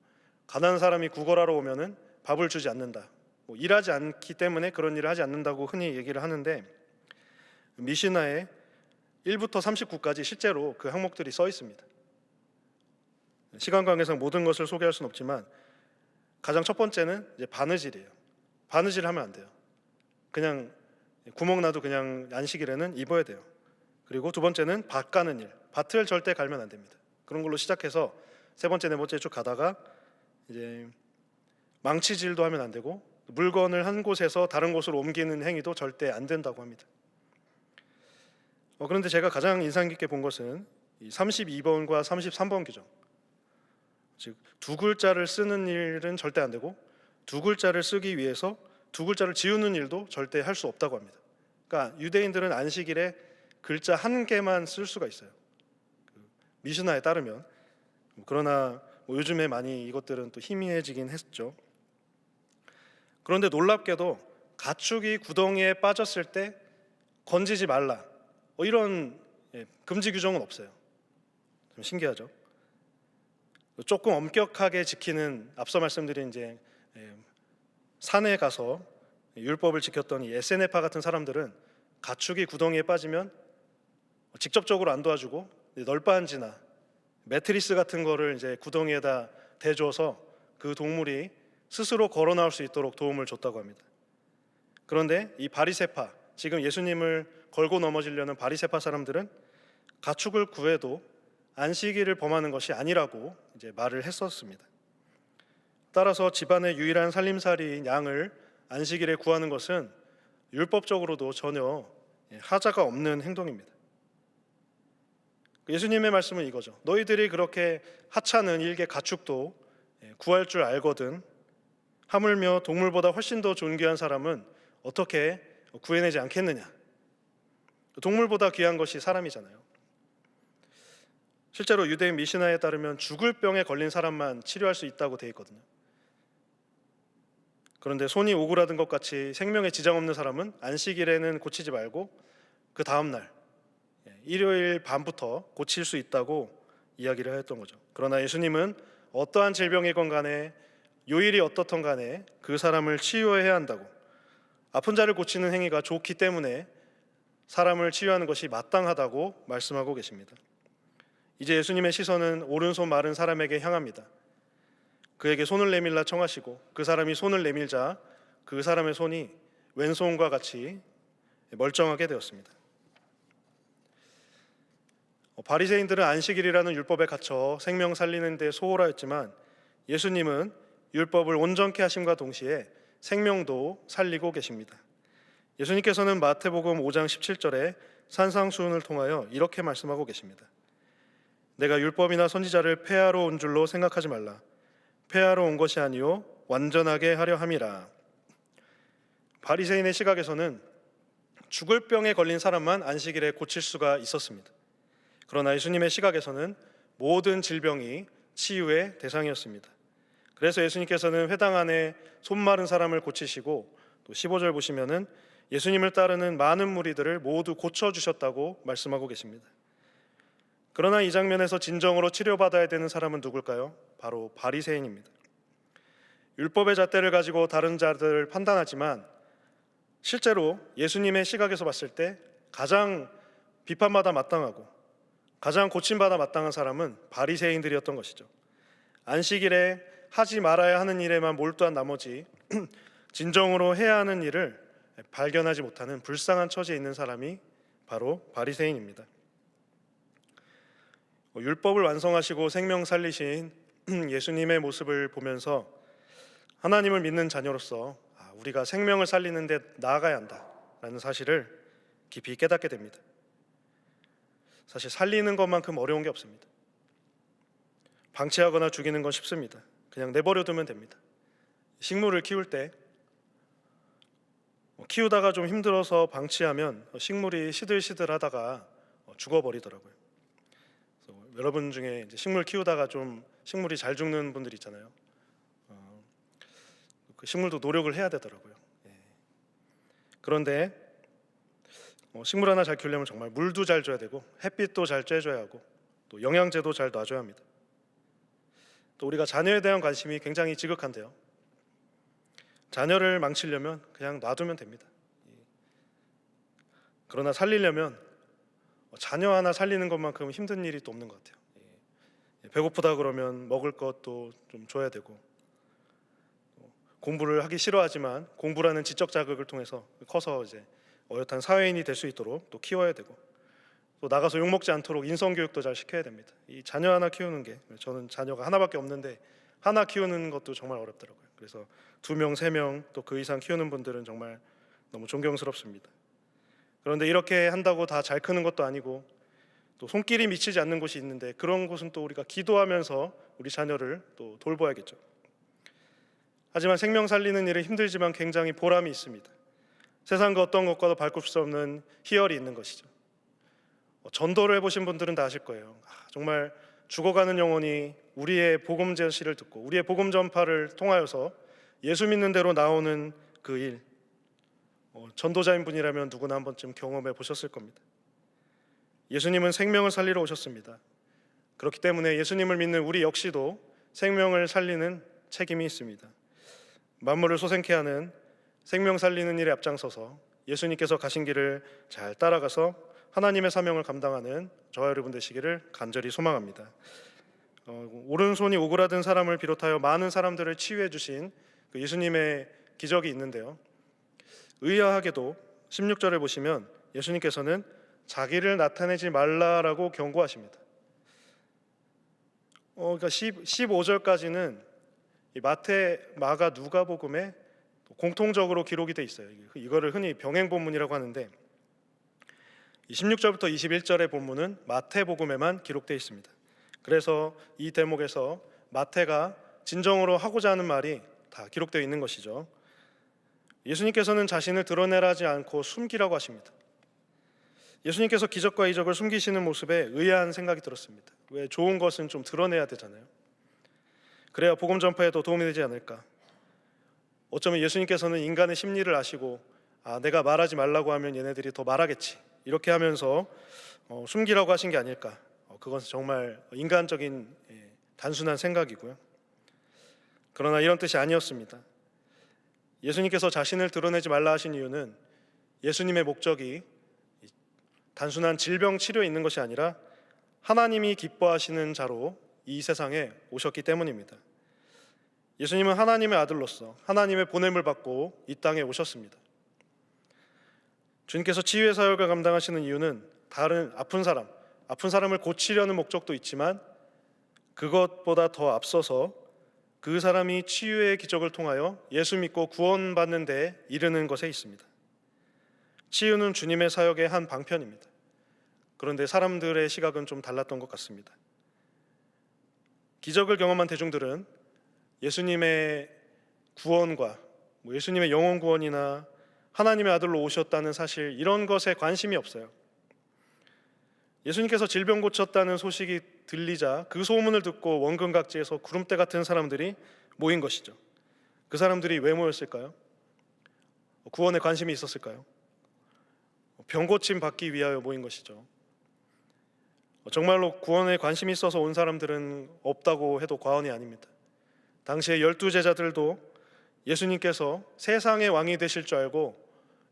가난한 사람이 구걸하러 오면은 밥을 주지 않는다. 뭐 일하지 않기 때문에 그런 일을 하지 않는다고 흔히 얘기를 하는데, 미시나에 1부터 39까지 실제로 그 항목들이 써 있습니다. 시간 관계상 모든 것을 소개할 수는 없지만 가장 첫 번째는 이제 바느질이에요. 바느질 하면 안 돼요. 그냥 구멍 나도 그냥 안식일에는 입어야 돼요. 그리고 두 번째는 밭 가는 일, 밭을 절대 갈면 안 됩니다. 그런 걸로 시작해서 세 번째, 네 번째 쭉 가다가 이제 망치질도 하면 안 되고, 물건을 한 곳에서 다른 곳으로 옮기는 행위도 절대 안 된다고 합니다. 그런데 제가 가장 인상 깊게 본 것은 이 32번과 33번 규정. 즉 두 글자를 쓰는 일은 절대 안 되고, 두 글자를 쓰기 위해서 두 글자를 지우는 일도 절대 할 수 없다고 합니다. 그러니까 유대인들은 안식일에 글자 한 개만 쓸 수가 있어요. 미시나에 따르면. 그러나 요즘에 많이 이것들은 또 희미해지긴 했죠. 그런데 놀랍게도 가축이 구덩이에 빠졌을 때 건지지 말라, 이런 금지 규정은 없어요. 좀 신기하죠. 조금 엄격하게 지키는, 앞서 말씀드린 이제 산에 가서 율법을 지켰던 이 에세네파 같은 사람들은 가축이 구덩이에 빠지면 직접적으로 안 도와주고 널빤지나 매트리스 같은 거를 이제 구덩이에다 대줘서 그 동물이 스스로 걸어 나올 수 있도록 도움을 줬다고 합니다. 그런데 이 바리새파, 지금 예수님을 걸고 넘어지려는 바리새파 사람들은 가축을 구해도 안식일을 범하는 것이 아니라고 이제 말을 했었습니다. 따라서 집안의 유일한 살림살이인 양을 안식일에 구하는 것은 율법적으로도 전혀 하자가 없는 행동입니다. 예수님의 말씀은 이거죠. 너희들이 그렇게 하찮은 일개 가축도 구할 줄 알거든 하물며 동물보다 훨씬 더 존귀한 사람은 어떻게 구해내지 않겠느냐. 동물보다 귀한 것이 사람이잖아요. 실제로 유대인 미시나에 따르면 죽을 병에 걸린 사람만 치료할 수 있다고 되어 있거든요. 그런데 손이 오그라든 것 같이 생명에 지장 없는 사람은 안식일에는 고치지 말고 그 다음 날 일요일 밤부터 고칠 수 있다고 이야기를 했던 거죠. 그러나 예수님은 어떠한 질병이건 간에 요일이 어떻든 간에 그 사람을 치유해야 한다고, 아픈 자를 고치는 행위가 좋기 때문에 사람을 치유하는 것이 마땅하다고 말씀하고 계십니다. 이제 예수님의 시선은 오른손 마른 사람에게 향합니다. 그에게 손을 내밀라 청하시고 그 사람이 손을 내밀자 그 사람의 손이 왼손과 같이 멀쩡하게 되었습니다. 바리새인들은 안식일이라는 율법에 갇혀 생명 살리는 데 소홀하였지만 예수님은 율법을 온전케 하심과 동시에 생명도 살리고 계십니다. 예수님께서는 마태복음 5장 17절에 산상수훈을 통하여 이렇게 말씀하고 계십니다. 내가 율법이나 선지자를 폐하러 온 줄로 생각하지 말라. 폐하러 온 것이 아니요 완전하게 하려 함이라. 바리새인의 시각에서는 죽을 병에 걸린 사람만 안식일에 고칠 수가 있었습니다. 그러나 예수님의 시각에서는 모든 질병이 치유의 대상이었습니다. 그래서 예수님께서는 회당 안에 손 마른 사람을 고치시고, 또 15절 보시면은 예수님을 따르는 많은 무리들을 모두 고쳐주셨다고 말씀하고 계십니다. 그러나 이 장면에서 진정으로 치료받아야 되는 사람은 누굴까요? 바로 바리새인입니다. 율법의 잣대를 가지고 다른 자들을 판단하지만 실제로 예수님의 시각에서 봤을 때 가장 비판마다 마땅하고 가장 고침받아 마땅한 사람은 바리새인들이었던 것이죠. 안식일에 하지 말아야 하는 일에만 몰두한 나머지 진정으로 해야 하는 일을 발견하지 못하는 불쌍한 처지에 있는 사람이 바로 바리새인입니다. 율법을 완성하시고 생명 살리신 예수님의 모습을 보면서 하나님을 믿는 자녀로서 우리가 생명을 살리는 데 나아가야 한다라는 사실을 깊이 깨닫게 됩니다. 사실 살리는 것만큼 어려운 게 없습니다. 방치하거나 죽이는 건 쉽습니다. 그냥 내버려 두면 됩니다. 식물을 키울 때 키우다가 좀 힘들어서 방치하면 식물이 시들시들하다가 죽어버리더라고요. 여러분 중에 이제 식물 키우다가 좀 식물이 잘 죽는 분들 있잖아요. 그 식물도 노력을 해야 되더라고요. 그런데 식물 하나 잘 키우려면 정말 물도 잘 줘야 되고 햇빛도 잘 쬐줘야 하고 또 영양제도 잘 놔줘야 합니다. 또 우리가 자녀에 대한 관심이 굉장히 지극한데요. 자녀를 망치려면 그냥 놔두면 됩니다. 그러나 살리려면 자녀 하나 살리는 것만큼 힘든 일이 또 없는 것 같아요. 배고프다 그러면 먹을 것도 좀 줘야 되고, 공부를 하기 싫어하지만 공부라는 지적 자극을 통해서 커서 이제 어엿한 사회인이 될 수 있도록 또 키워야 되고, 또 나가서 욕 먹지 않도록 인성 교육도 잘 시켜야 됩니다. 이 자녀 하나 키우는 게, 저는 자녀가 하나밖에 없는데 하나 키우는 것도 정말 어렵더라고요. 그래서 2명, 3명 또 그 이상 키우는 분들은 정말 너무 존경스럽습니다. 그런데 이렇게 한다고 다 잘 크는 것도 아니고 또 손길이 미치지 않는 곳이 있는데, 그런 곳은 또 우리가 기도하면서 우리 자녀를 또 돌봐야겠죠. 하지만 생명 살리는 일은 힘들지만 굉장히 보람이 있습니다. 세상과 어떤 것과도 바꿀 수 없는 희열이 있는 것이죠. 전도를 해보신 분들은 다 아실 거예요. 정말 죽어가는 영혼이 우리의 복음 제시를 듣고 우리의 복음 전파를 통하여서 예수 믿는 대로 나오는 그 일, 전도자인 분이라면 누구나 한 번쯤 경험해 보셨을 겁니다. 예수님은 생명을 살리러 오셨습니다. 그렇기 때문에 예수님을 믿는 우리 역시도 생명을 살리는 책임이 있습니다. 만물을 소생케 하는 생명 살리는 일에 앞장서서 예수님께서 가신 길을 잘 따라가서 하나님의 사명을 감당하는 저와 여러분 되시기를 간절히 소망합니다. 오른손이 오그라든 사람을 비롯하여 많은 사람들을 치유해 주신 그 예수님의 기적이 있는데요, 의아하게도 16절에 보시면 예수님께서는 자기를 나타내지 말라라고 경고하십니다. 그러니까 15절까지는 마태, 마가, 누가복음에 공통적으로 기록이 돼 있어요. 이거를 흔히 병행본문이라고 하는데, 16절부터 21절의 본문은 마태복음에만 기록되어 있습니다. 그래서 이 대목에서 마태가 진정으로 하고자 하는 말이 다 기록되어 있는 것이죠. 예수님께서는 자신을 드러내라 하지 않고 숨기라고 하십니다. 예수님께서 기적과 이적을 숨기시는 모습에 의아한 생각이 들었습니다. 왜 좋은 것은 좀 드러내야 되잖아요. 그래야 복음 전파에도 도움이 되지 않을까. 어쩌면 예수님께서는 인간의 심리를 아시고, 내가 말하지 말라고 하면 얘네들이 더 말하겠지, 이렇게 하면서 숨기라고 하신 게 아닐까. 그것은 정말 인간적인 단순한 생각이고요. 그러나 이런 뜻이 아니었습니다. 예수님께서 자신을 드러내지 말라 하신 이유는 예수님의 목적이 단순한 질병 치료에 있는 것이 아니라 하나님이 기뻐하시는 자로 이 세상에 오셨기 때문입니다. 예수님은 하나님의 아들로서 하나님의 보냄을 받고 이 땅에 오셨습니다. 주님께서 치유의 사역을 감당하시는 이유는 다른 아픈 사람을 고치려는 목적도 있지만, 그것보다 더 앞서서 그 사람이 치유의 기적을 통하여 예수 믿고 구원받는 데 이르는 것에 있습니다. 치유는 주님의 사역의 한 방편입니다. 그런데 사람들의 시각은 좀 달랐던 것 같습니다. 기적을 경험한 대중들은 예수님의 구원과 예수님의 영혼 구원이나 하나님의 아들로 오셨다는 사실, 이런 것에 관심이 없어요. 예수님께서 질병 고쳤다는 소식이 들리자 그 소문을 듣고 원근각지에서 구름대 같은 사람들이 모인 것이죠. 그 사람들이 왜 모였을까요? 구원에 관심이 있었을까요? 병 고침 받기 위하여 모인 것이죠. 정말로 구원에 관심이 있어서 온 사람들은 없다고 해도 과언이 아닙니다. 당시에 12제자들도 예수님께서 세상의 왕이 되실 줄 알고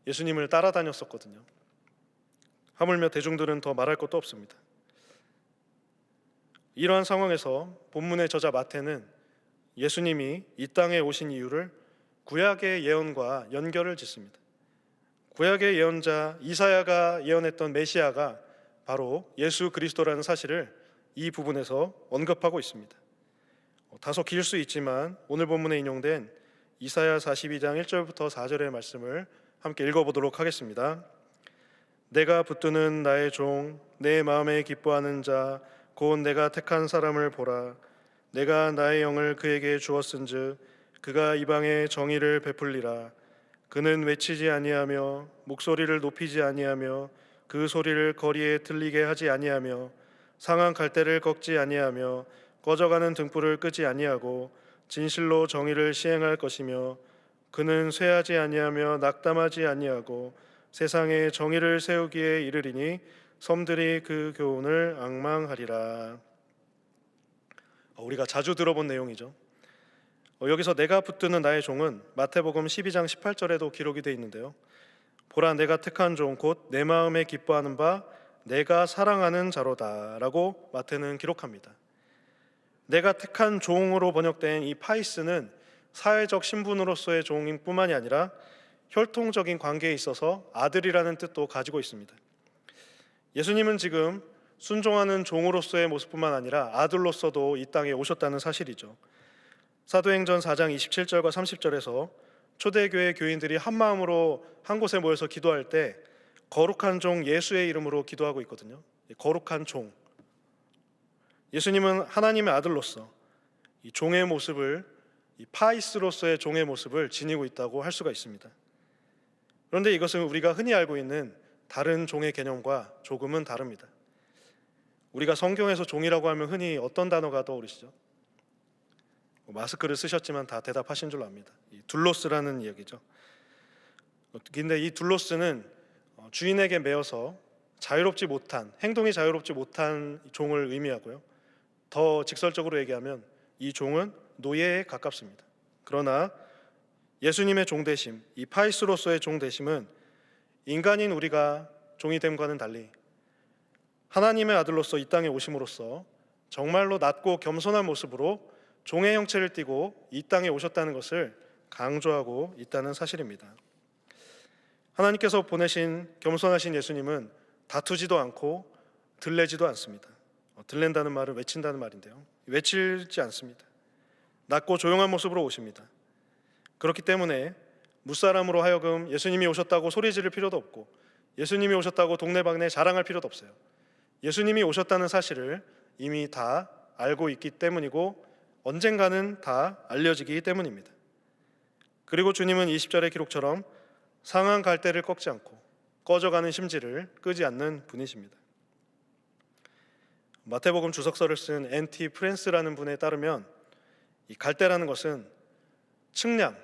예수님을 따라다녔었거든요. 하물며 대중들은 더 말할 것도 없습니다. 이러한 상황에서 본문의 저자 마태는 예수님이 이 땅에 오신 이유를 구약의 예언과 연결을 짓습니다. 구약의 예언자 이사야가 예언했던 메시아가 바로 예수 그리스도라는 사실을 이 부분에서 언급하고 있습니다. 다소 길 수 있지만 오늘 본문에 인용된 이사야 42장 1절부터 4절의 말씀을 함께 읽어보도록 하겠습니다. 내가 붙드는 나의 종, 내 마음에 기뻐하는 자, 곧 내가 택한 사람을 보라. 내가 나의 영을 그에게 주었은즉 그가 이방에 정의를 베풀리라. 그는 외치지 아니하며 목소리를 높이지 아니하며 그 소리를 거리에 들리게 하지 아니하며 상한 갈대를 꺾지 아니하며 꺼져가는 등불을 끄지 아니하고 진실로 정의를 시행할 것이며 그는 쇠하지 아니하며 낙담하지 아니하고 세상에 정의를 세우기에 이르리니 섬들이 그 교훈을 앙망하리라. 우리가 자주 들어본 내용이죠. 여기서 내가 붙드는 나의 종은 마태복음 12장 18절에도 기록이 되어 있는데요. 보라, 내가 택한 종 곧 내 마음에 기뻐하는 바 내가 사랑하는 자로다 라고 마태는 기록합니다. 내가 택한 종으로 번역된 이 파이스는 사회적 신분으로서의 종인 뿐만이 아니라 혈통적인 관계에 있어서 아들이라는 뜻도 가지고 있습니다. 예수님은 지금 순종하는 종으로서의 모습뿐만 아니라 아들로서도 이 땅에 오셨다는 사실이죠. 사도행전 4장 27절과 30절에서 초대교회 교인들이 한 마음으로 한 곳에 모여서 기도할 때 거룩한 종 예수의 이름으로 기도하고 있거든요. 거룩한 종. 예수님은 하나님의 아들로서 이 종의 모습을, 이 파이스로서의 종의 모습을 지니고 있다고 할 수가 있습니다. 그런데 이것은 우리가 흔히 알고 있는 다른 종의 개념과 조금은 다릅니다. 우리가 성경에서 종이라고 하면 흔히 어떤 단어가 떠오르시죠? 마스크를 쓰셨지만 다 대답하신 줄 압니다. 이 둘로스라는 이야기죠. 근데 이 둘로스는 주인에게 매여서 자유롭지 못한, 행동이 자유롭지 못한 종을 의미하고요. 더 직설적으로 얘기하면 이 종은 노예에 가깝습니다. 그러나 예수님의 종되심, 이 파이스로서의 종되심은 인간인 우리가 종이 됨과는 달리 하나님의 아들로서 이 땅에 오심으로써 정말로 낮고 겸손한 모습으로 종의 형체를 띠고 이 땅에 오셨다는 것을 강조하고 있다는 사실입니다. 하나님께서 보내신 겸손하신 예수님은 다투지도 않고 들레지도 않습니다. 들랜다는 말은 외친다는 말인데요. 외치지 않습니다. 낮고 조용한 모습으로 오십니다. 그렇기 때문에 무사람으로 하여금 예수님이 오셨다고 소리 지를 필요도 없고 예수님이 오셨다고 동네방네 자랑할 필요도 없어요. 예수님이 오셨다는 사실을 이미 다 알고 있기 때문이고 언젠가는 다 알려지기 때문입니다. 그리고 주님은 20절의 기록처럼 상한 갈대를 꺾지 않고 꺼져가는 심지를 끄지 않는 분이십니다. 마태복음 주석서를 쓴 N.T. 프랜스라는 분에 따르면 이 갈대라는 것은 측량,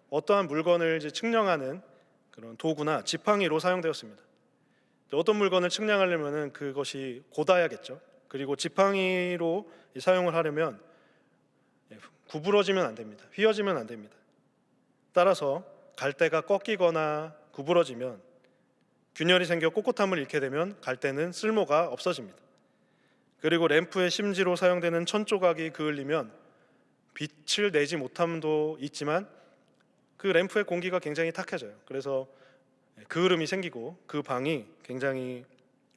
어떠한 물건을 측량하는 그런 도구나 지팡이로 사용되었습니다. 어떤 물건을 측량하려면 그것이 고다야겠죠. 그리고 지팡이로 사용을 하려면 구부러지면 안 됩니다. 휘어지면 안 됩니다. 따라서 갈대가 꺾이거나 구부러지면 균열이 생겨 꼿꼿함을 잃게 되면 갈대는 쓸모가 없어집니다. 그리고 램프의 심지로 사용되는 천조각이 그을리면 빛을 내지 못함도 있지만 그 램프의 공기가 굉장히 탁해져요. 그래서 그을음이 생기고 그 방이 굉장히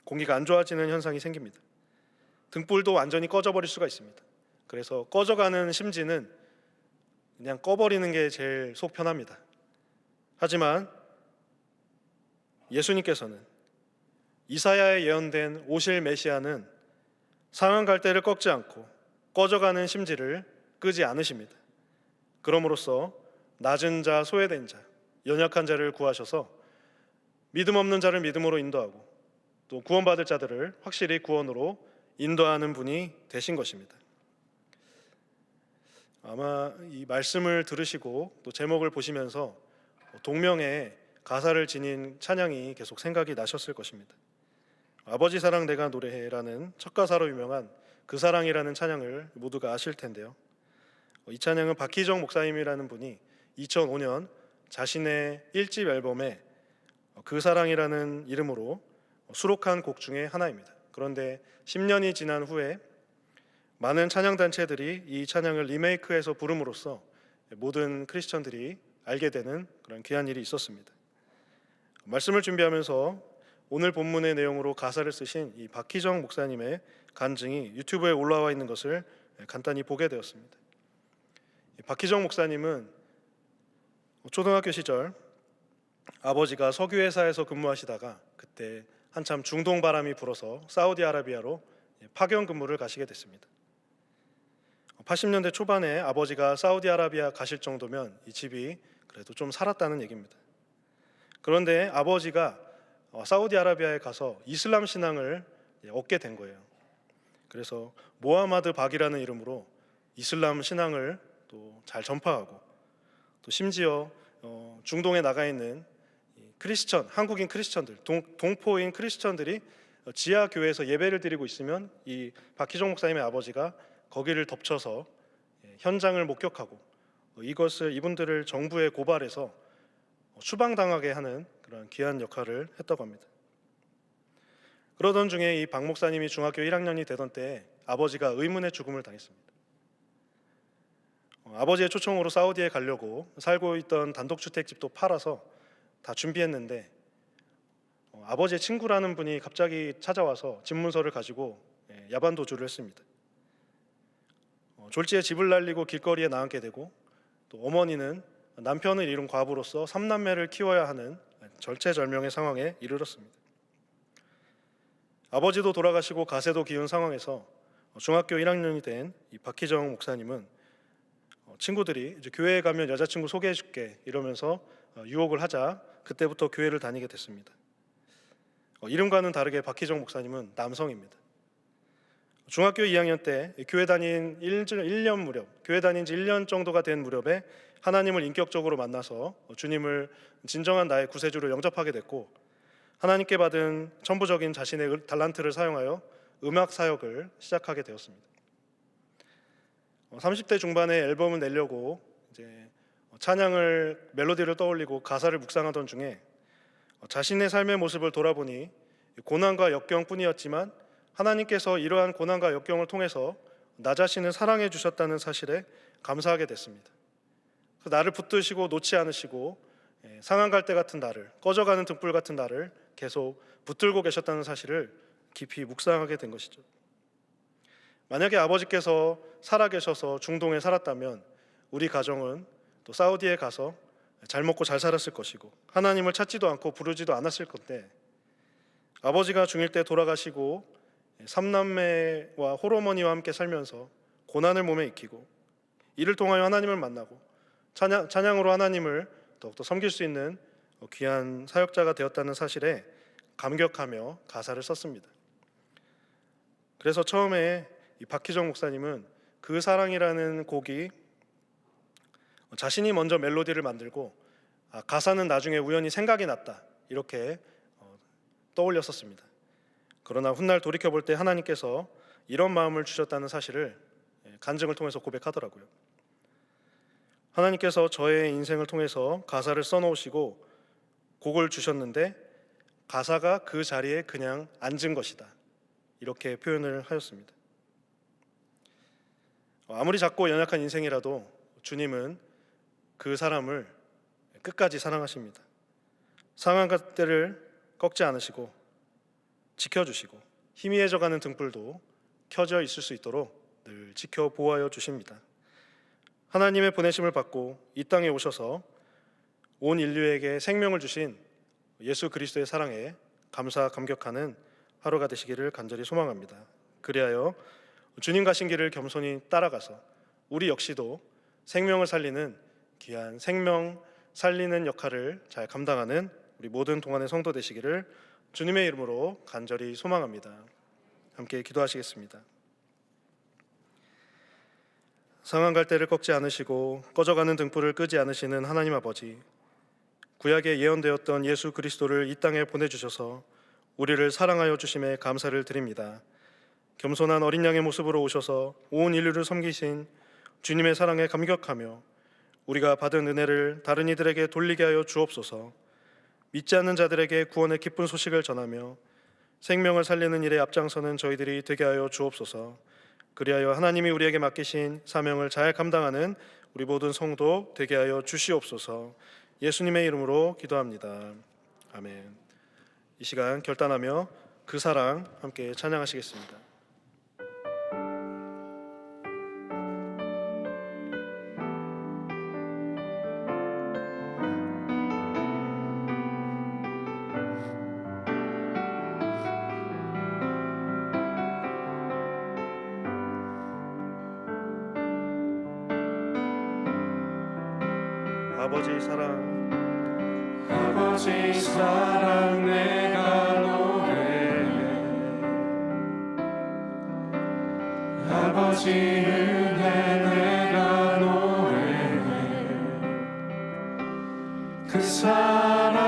공기가 안 좋아지는 현상이 생깁니다. 등불도 완전히 꺼져버릴 수가 있습니다. 그래서 꺼져가는 심지는 그냥 꺼버리는 게 제일 속 편합니다. 하지만 예수님께서는 이사야에 예언된 오실 메시아는 상한 갈대를 꺾지 않고 꺼져가는 심지를 끄지 않으십니다. 그럼으로써 낮은 자, 소외된 자, 연약한 자를 구하셔서 믿음 없는 자를 믿음으로 인도하고 또 구원받을 자들을 확실히 구원으로 인도하는 분이 되신 것입니다. 아마 이 말씀을 들으시고 또 제목을 보시면서 동명의 가사를 지닌 찬양이 계속 생각이 나셨을 것입니다. 아버지 사랑 내가 노래해라는 첫 가사로 유명한 그 사랑이라는 찬양을 모두가 아실 텐데요. 이 찬양은 박희정 목사님이라는 분이 2005년 자신의 1집 앨범에 그 사랑이라는 이름으로 수록한 곡 중에 하나입니다. 그런데 10년이 지난 후에 많은 찬양 단체들이 이 찬양을 리메이크해서 부름으로써 모든 크리스천들이 알게 되는 그런 귀한 일이 있었습니다. 말씀을 준비하면서 오늘 본문의 내용으로 가사를 쓰신 이 박희정 목사님의 간증이 유튜브에 올라와 있는 것을 간단히 보게 되었습니다. 박희정 목사님은 초등학교 시절 아버지가 석유회사에서 근무하시다가 그때 한참 중동 바람이 불어서 사우디아라비아로 파견 근무를 가시게 됐습니다. 80년대 초반에 아버지가 사우디아라비아 가실 정도면 이 집이 그래도 좀 살았다는 얘기입니다. 그런데 아버지가 사우디아라비아에 가서 이슬람 신앙을 얻게 된 거예요. 그래서 모하마드 박이라는 이름으로 이슬람 신앙을 또 잘 전파하고 또 심지어 중동에 나가 있는 크리스천, 한국인 크리스천들, 동포인 크리스천들이 지하 교회에서 예배를 드리고 있으면 이 박희종 목사님의 아버지가 거기를 덮쳐서 현장을 목격하고 이것을 이분들을 정부에 고발해서 추방당하게 하는 그런 귀한 역할을 했다고 합니다. 그러던 중에 이 박 목사님이 중학교 1학년이 되던 때에 아버지가 의문의 죽음을 당했습니다. 아버지의 초청으로 사우디에 가려고 살고 있던 단독주택집도 팔아서 다 준비했는데 아버지의 친구라는 분이 갑자기 찾아와서 집문서를 가지고 야반 도주를 했습니다. 졸지에 집을 날리고 길거리에 나앉게 되고 또 어머니는 남편을 잃은 과부로서 3남매를 키워야 하는 절체절명의 상황에 이르렀습니다. 아버지도 돌아가시고 가세도 기운 상황에서 중학교 1학년이 된 이 박희정 목사님은 친구들이 이제 교회에 가면 여자친구 소개해줄게 이러면서 유혹을 하자 그때부터 교회를 다니게 됐습니다. 이름과는 다르게 박희정 목사님은 남성입니다. 중학교 2학년 때 교회 다닌 1년 무렵, 교회 다닌 지 1년 정도가 된 무렵에 하나님을 인격적으로 만나서 주님을 진정한 나의 구세주로 영접하게 됐고 하나님께 받은 천부적인 자신의 달란트를 사용하여 음악 사역을 시작하게 되었습니다. 30대 중반에 앨범을 내려고 이제 찬양을 멜로디를 떠올리고 가사를 묵상하던 중에 자신의 삶의 모습을 돌아보니 고난과 역경뿐이었지만 하나님께서 이러한 고난과 역경을 통해서 나 자신을 사랑해 주셨다는 사실에 감사하게 됐습니다. 나를 붙드시고 놓지 않으시고 상한 갈대 같은 나를, 꺼져가는 등불 같은 나를 계속 붙들고 계셨다는 사실을 깊이 묵상하게 된 것이죠. 만약에 아버지께서 살아계셔서 중동에 살았다면 우리 가정은 또 사우디에 가서 잘 먹고 잘 살았을 것이고 하나님을 찾지도 않고 부르지도 않았을 건데 아버지가 중일 때 돌아가시고 삼남매와 홀어머니와 함께 살면서 고난을 몸에 익히고 이를 통하여 하나님을 만나고 찬양으로 하나님을 더욱더 섬길 수 있는 귀한 사역자가 되었다는 사실에 감격하며 가사를 썼습니다. 그래서 처음에 이 박희정 목사님은 그 사랑이라는 곡이 자신이 먼저 멜로디를 만들고 가사는 나중에 우연히 생각이 났다 이렇게 떠올렸었습니다. 그러나 훗날 돌이켜볼 때 하나님께서 이런 마음을 주셨다는 사실을 간증을 통해서 고백하더라고요. 하나님께서 저의 인생을 통해서 가사를 써놓으시고 곡을 주셨는데 가사가 그 자리에 그냥 앉은 것이다 이렇게 표현을 하였습니다. 아무리 작고 연약한 인생이라도 주님은 그 사람을 끝까지 사랑하십니다. 상한 것들을 꺾지 않으시고 지켜주시고 희미해져가는 등불도 켜져 있을 수 있도록 늘 지켜 보호하여 주십니다. 하나님의 보내심을 받고 이 땅에 오셔서 온 인류에게 생명을 주신 예수 그리스도의 사랑에 감사 감격하는 하루가 되시기를 간절히 소망합니다. 그리하여 주님 가신 길을 겸손히 따라가서 우리 역시도 생명을 살리는 귀한 생명 살리는 역할을 잘 감당하는 우리 모든 동안의 성도 되시기를 주님의 이름으로 간절히 소망합니다. 함께 기도하시겠습니다. 상한 갈대를 꺾지 않으시고 꺼져가는 등불을 끄지 않으시는 하나님 아버지, 구약에 예언되었던 예수 그리스도를 이 땅에 보내주셔서 우리를 사랑하여 주심에 감사를 드립니다. 겸손한 어린 양의 모습으로 오셔서 온 인류를 섬기신 주님의 사랑에 감격하며 우리가 받은 은혜를 다른 이들에게 돌리게 하여 주옵소서. 믿지 않는 자들에게 구원의 기쁜 소식을 전하며 생명을 살리는 일에 앞장서는 저희들이 되게 하여 주옵소서. 그리하여 하나님이 우리에게 맡기신 사명을 잘 감당하는 우리 모든 성도 되게 하여 주시옵소서. 예수님의 이름으로 기도합니다. 아멘. 이 시간 결단하며 그 사랑 함께 찬양하시겠습니다. 아버지 사랑, 아버지 사랑 내가 노래해. 아버지 은혜 내가 노래해. 그 사랑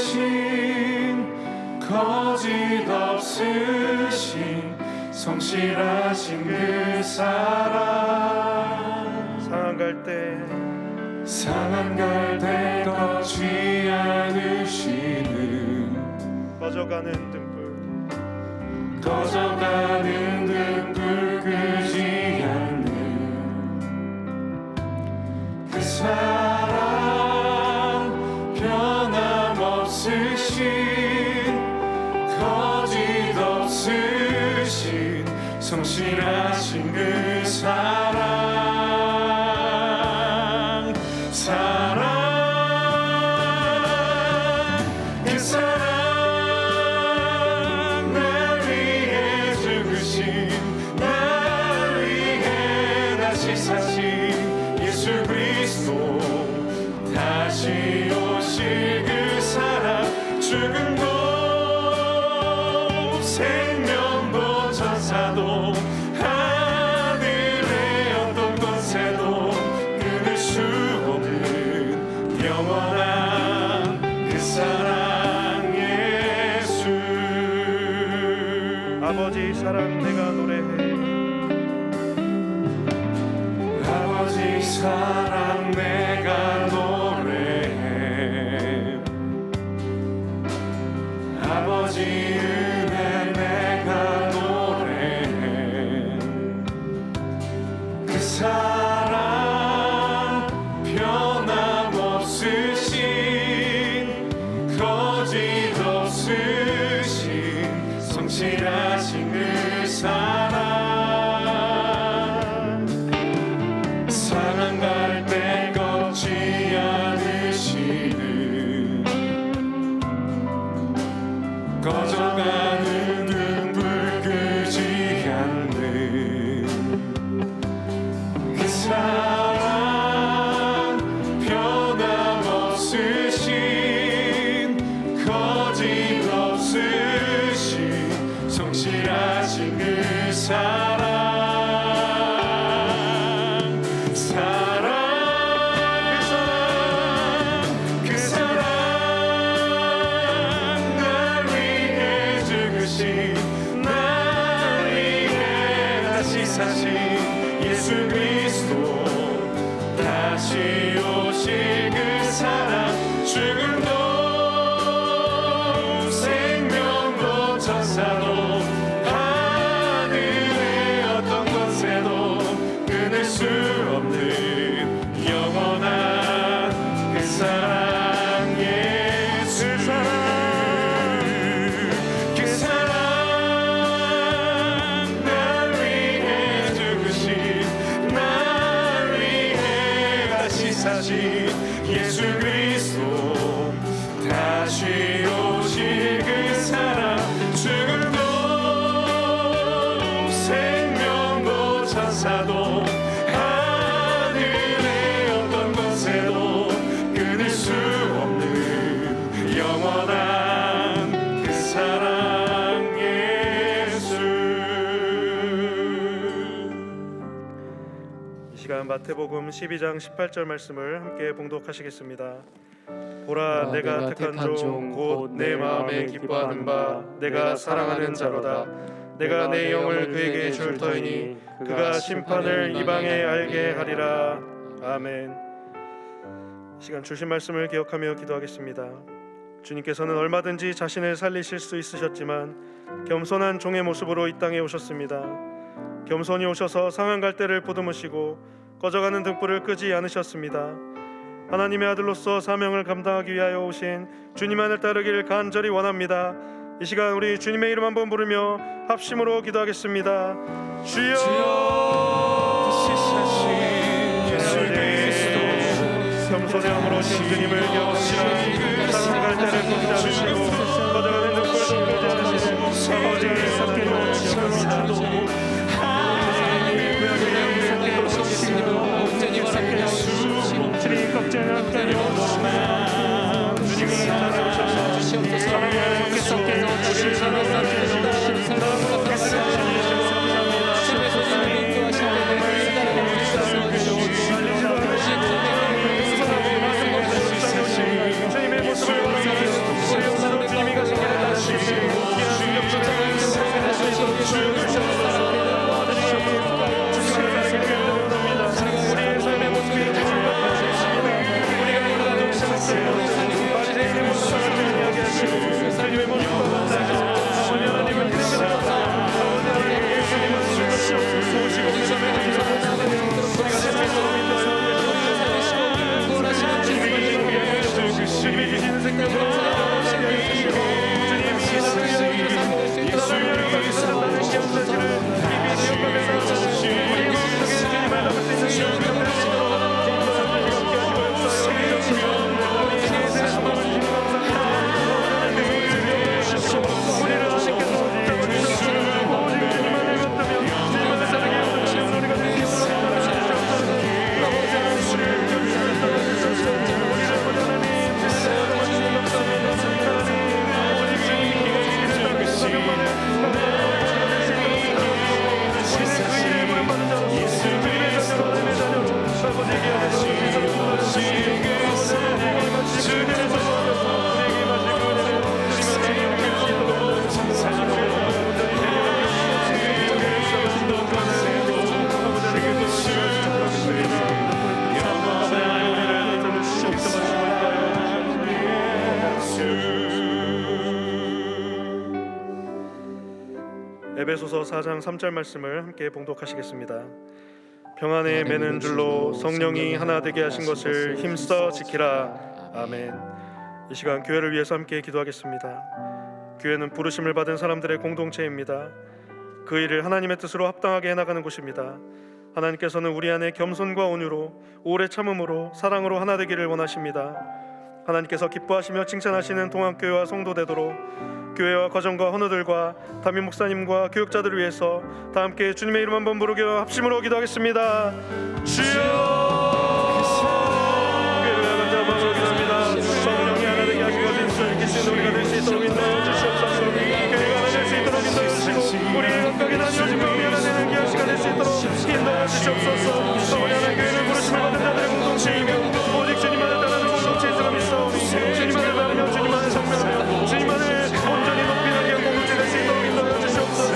변함없으신 거짓 없으신 성실하신 그 사랑 상한 갈 때 걷지 않으시는 꺼져가는 등불 끄지 않는 그 사랑 변함없으신 거짓 없으신 성실하신 그 사랑 그 사랑 날 위해 죽으신 날 위해 다시 사신 예수 그리스도 다시 오실 그 사랑 죽음도 생명도 천사도 하늘의 어떤 권세도 끊을 수 없는 영원한 그 사랑 예수 아버지 사랑 내가 노래해. 아버지 사랑 내가 노래해. 아버지 은혜 내가 노래해. 그 사랑 변함없으신 거짓 없으신 성실하신 그 사랑 상한 갈 때 걷지 않으시는 꺼져가는 등불 끄지 않는 그 사랑 변함없으신 거짓 없으신 성실하신 그 사랑 그 사랑 날 위해 죽으신 날 위해 다시 사신 예수 그리스도 다시 오실 그 사랑 죽음도 생명도 천사도 하늘의 어떤 권세도 끊을 수 없는 영원한 그 사랑 예수 그 사랑 날 위해 죽으신 날 위해 다시 사신 예수 그리스도 다시 오실 그 사랑 죽음도 생명도 천사도 하늘의 어떤 권세도 끊을 수 없는 영원한 그 사랑 예수 이 시간 마태복음 12장 18절 말씀을 함께 봉독하시겠습니다. 보라 내가 택한 종 곧 내 마음에 기뻐하는 바 내가 사랑하는 자로다. 내가 내 영을 그에게 줄 터이니 그가 심판을 이방에 알게 하리라. 아멘. 이 시간 주신 말씀을 기억하며 기도하겠습니다. 주님께서는 얼마든지 자신을 살리실 수 있으셨지만 겸손한 종의 모습으로 이 땅에 오셨습니다. 겸손히 오셔서 상한 갈대를 보듬으시고 꺼져가는 등불을 끄지 않으셨습니다. 하나님의 아들로서 사명을 감당하기 위하여 오신 주님만을 따르기를 간절히 원합니다. 이 시간 우리 주님의 이름 한번 부르며 합심으로 기도하겠습니다. 주여, 겸손의 영으로 오신 주님을 기억합니다. 상한 갈대를 끄지 않으시고 꺼져가는 등불도 끄지 않으시고 아버지를 하나님을 기억합니다. 주님 걱정을 함께하여 주님이 찾아오셔서 하나님의 섞여 우리를 사랑하게 주시옵소서. 주님의 모습을 원하시고 주님이 가신 길을 다시고 우리의 삶의 모습이 주님의 모습과 아버지 하나님을 주님이 주시는 생명으로 에베소서 4장 3절 말씀을 함께 봉독하시겠습니다. 평안에 매는 줄로 성령이 하나 되게 하신 것을 힘써 지키라. 아멘. 이 시간 교회를 위해서 함께 기도하겠습니다. 교회는 부르심을 받은 사람들의 공동체입니다. 그 일을 하나님의 뜻으로 합당하게 해나가는 곳입니다. 하나님께서는 우리 안에 겸손과 온유로 오래 참음으로 사랑으로 하나 되기를 원하십니다. 하나님께서 기뻐하시며 칭찬하시는 동안교회와 성도 되도록 교회와 가정과 헌우들과 담임 목사님과 교육자들을 위해서 다 함께 주님의 이름 한번 부르며 합심으로 기도하겠습니다. 주여, 성령이 하나 되게 하시고 진수를 지키시는 우리가 될 수 있도록 인도하여 주시옵소서. 교회가 하나 될 수 있도록 인도하여 주시고 우리의 각각이 나뉘어지고 우리 하나 되는 귀한 시간 될 수 있도록 인도하여 주시옵소서. 우리 하나의 교회는 부르심을 받은 자들의 공동체이며 오직 주님만을 따르는 공동체인 줄 믿사오니 주님만을 따르며 주님만을 섬기며 주님만을 온전히 높이는 귀한 공동체 될 수 있도록 인도하여 주시옵소서.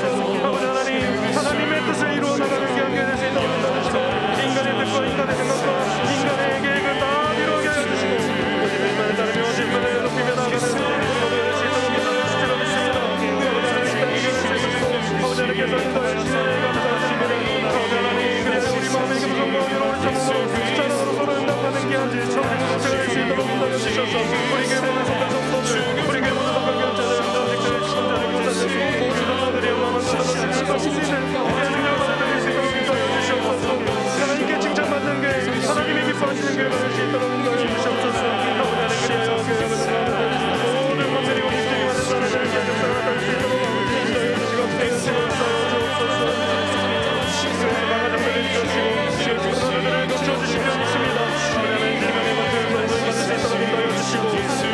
아버지 하나님, 하나님의 뜻을 이루어 나가는 귀한 교회 될 수 있도록 인도하여 주시고 인간의 뜻과 인간의 생각과 인간의 계획을 다 이루게 하여 주시고 오직 주님만을 따르며 주님만을 높이며 나가는 우리 모두 될 수 있도록 인도하여 주시라 믿습니다. 아버지 하나님께서 인도하여 주시니 감사하십니다. 아버지 하나님, 그래서 우리 마음의 금성과 여러분의 참음으로 자랑으로 서로 응답하는 귀한 질처럼 공동체가 될 수 있도록 인도하여 주셔서 우리 교회에 속한 성도들, 우리 교회 모두 각각 교육자들, 교사들, 시청자들, 교사들, 모든 성도들이 영광을 받아들일 수 있는 귀한 능력을 받아들일 수 있도록 인도하여 주시옵소서. 하나님께 칭찬받는 교회, 하나님이 기뻐하시는 교회가 될 수 있도록 인도하여 주시옵소서. 아버지 하나님, 그리하여 교회가 되시고 모든 것들이 우리 주님 안에 사는 귀한 역사가 나타날 수 있도록 인도하여 주시고 주옵소서. 교회에서 망한 장면을 주시고 주의 성도들을 높여주시며 믿습니다. 아버지 하나님, 주님의 말씀을 받을 수 있도록 인도하여 주시고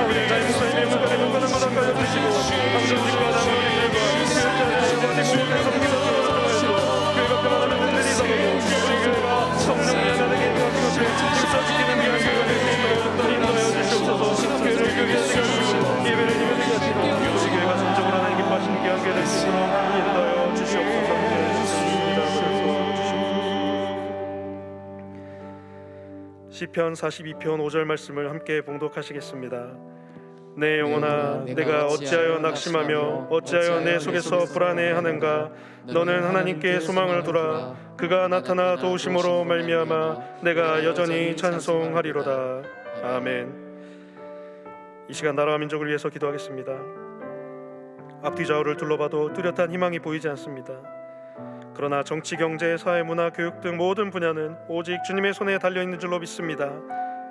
아버지 자유 목사님의 문간에 문간을 받아가여 주시고 방정직과 장로님들과 교육자들과 모든 성기도들을 사랑하시고 교회가 평안하는 분들이 있어도 우리 교회가 성령이 하나 되게 인도하신 것을 힘써지키는 귀한 교회가 될 수 있도록 인도하여 주시옵소서. 교회를 교회되게 하시고 예배를 예배되게 하시고 우리 교회가 전적으로 하나님 기뻐하시는 귀한 교회 될 수 있도록 인도하여 주시옵소서. 시편 42편 5절 말씀을 함께 봉독하시겠습니다. 내 영혼아, 내가 어찌하여 낙심하며 어찌하여 내 속에서 불안해하는가? 너는 하나님께 소망을 두라. 그가 나타나 도우심으로 말미암아 내가 여전히 찬송하리로다. 아멘. 이 시간 나라와 민족을 위해서 기도하겠습니다. 앞뒤 좌우를 둘러봐도 뚜렷한 희망이 보이지 않습니다. 그러나 정치, 경제, 사회, 문화, 교육 등 모든 분야는 오직 주님의 손에 달려있는 줄로 믿습니다.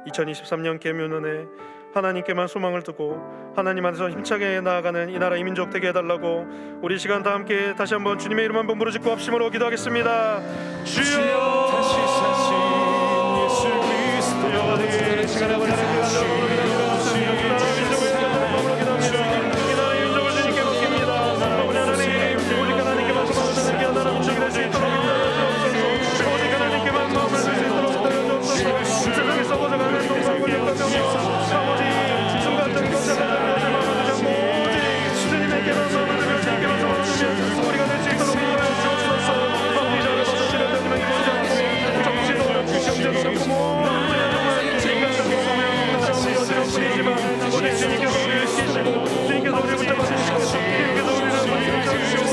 2023년 계명년에 하나님께만 소망을 두고 하나님 안에서 힘차게 나아가는 이 나라 이 민족 되게 해달라고 우리 시간 다 함께 다시 한번 주님의 이름 한번 부르짖고 합심으로 기도하겠습니다. 주여 다시 사신 예수 그리스도여 이 시간에 우리 하나님께 감사하고 이 나라의 민족을 주님께 맡깁니다. 우리 하나님 오직 하나님께만 소망을 두는 이 나라 민족이 될 수 있도록 인도하옵소서. 오직 하나님께만 마음을 들 수 있도록 인도하옵소서. 세상에 썩어져가는 동상 권력과 명예와 아버지 순간적인 것을 하나님의 마음을 두지 않고 오직 주님에게만 마음을 두며 주님께만 소망을 두며 우리가 될 수 있도록 인도하여 주옵소서. 아버지 저를 벗으시는 되지만 이루어지지 않고 정치도 경제도 그렇고 모든 분야는 인간적인 소망을 나라를 뿐이지만 오직 주님께서 우리를 지키시고 주님께서 우리를 붙잡아 주시고 주님께서 우리를 붙잡아 주시고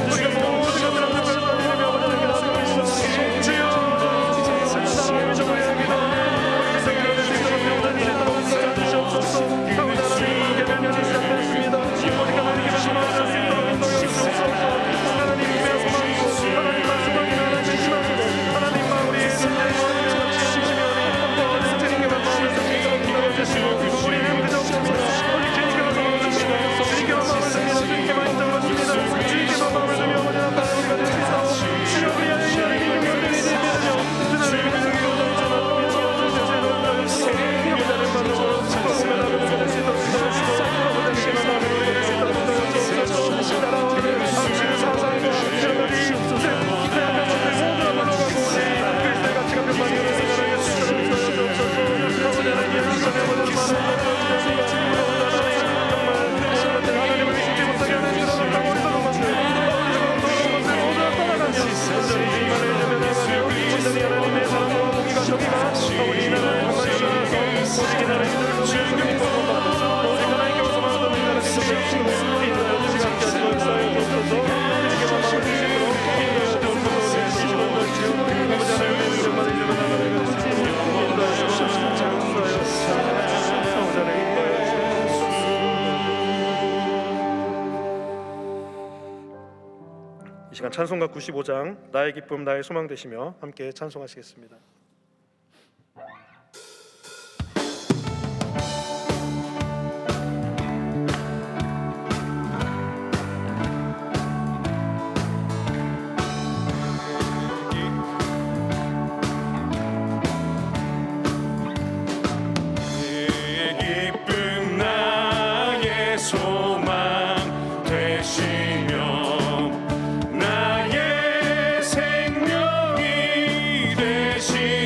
우리가 모든 것을 하나님을 받으며 하나님께 나아가고 있어. 주여 나라의 민족을 위하여 우리 생각을 낼수 있도록 영원히 있도록 인도하여 주시옵소서. 아버지 하나님 개변년이 시작됐습니다. 오직 하나님께만 소망을 할 수 있도록 인도하여 주시옵소서. 하나님의 소망이고 하나님만 소망이며 하나님의 희망이고 하나님만 우리의 존재의 소망을 지키시며 오직 주님께만 마음을 들 수 있도록 인도하여 주시고 우리는 그저 없습니다. 오직 주님께만 소망을 듭니다. 주님께만 마음을 듭니다. 주님께만 인정받습니다. 주님께만 마음을 들며 오직 나타나 우리가 될 수 있도록 주여 우리의 이야를 믿음이 믿으며 주나를 믿음이 오전히 전하고 이 시간 찬송가 95장 나의 기쁨 나의 소망 되시며 함께 찬송하시겠습니다. 나의 생명이 되시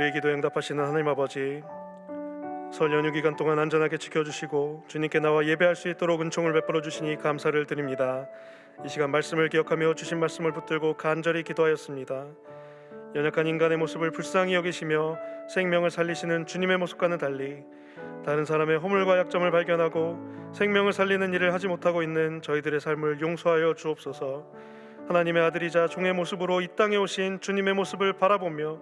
우리의 기도에 응답하시는 하나님 아버지, 설 연휴 기간 동안 안전하게 지켜주시고 주님께 나와 예배할 수 있도록 은총을 베풀어 주시니 감사를 드립니다. 이 시간 말씀을 기억하며 주신 말씀을 붙들고 간절히 기도하였습니다. 연약한 인간의 모습을 불쌍히 여기시며 생명을 살리시는 주님의 모습과는 달리 다른 사람의 허물과 약점을 발견하고 생명을 살리는 일을 하지 못하고 있는 저희들의 삶을 용서하여 주옵소서. 하나님의 아들이자 종의 모습으로 이 땅에 오신 주님의 모습을 바라보며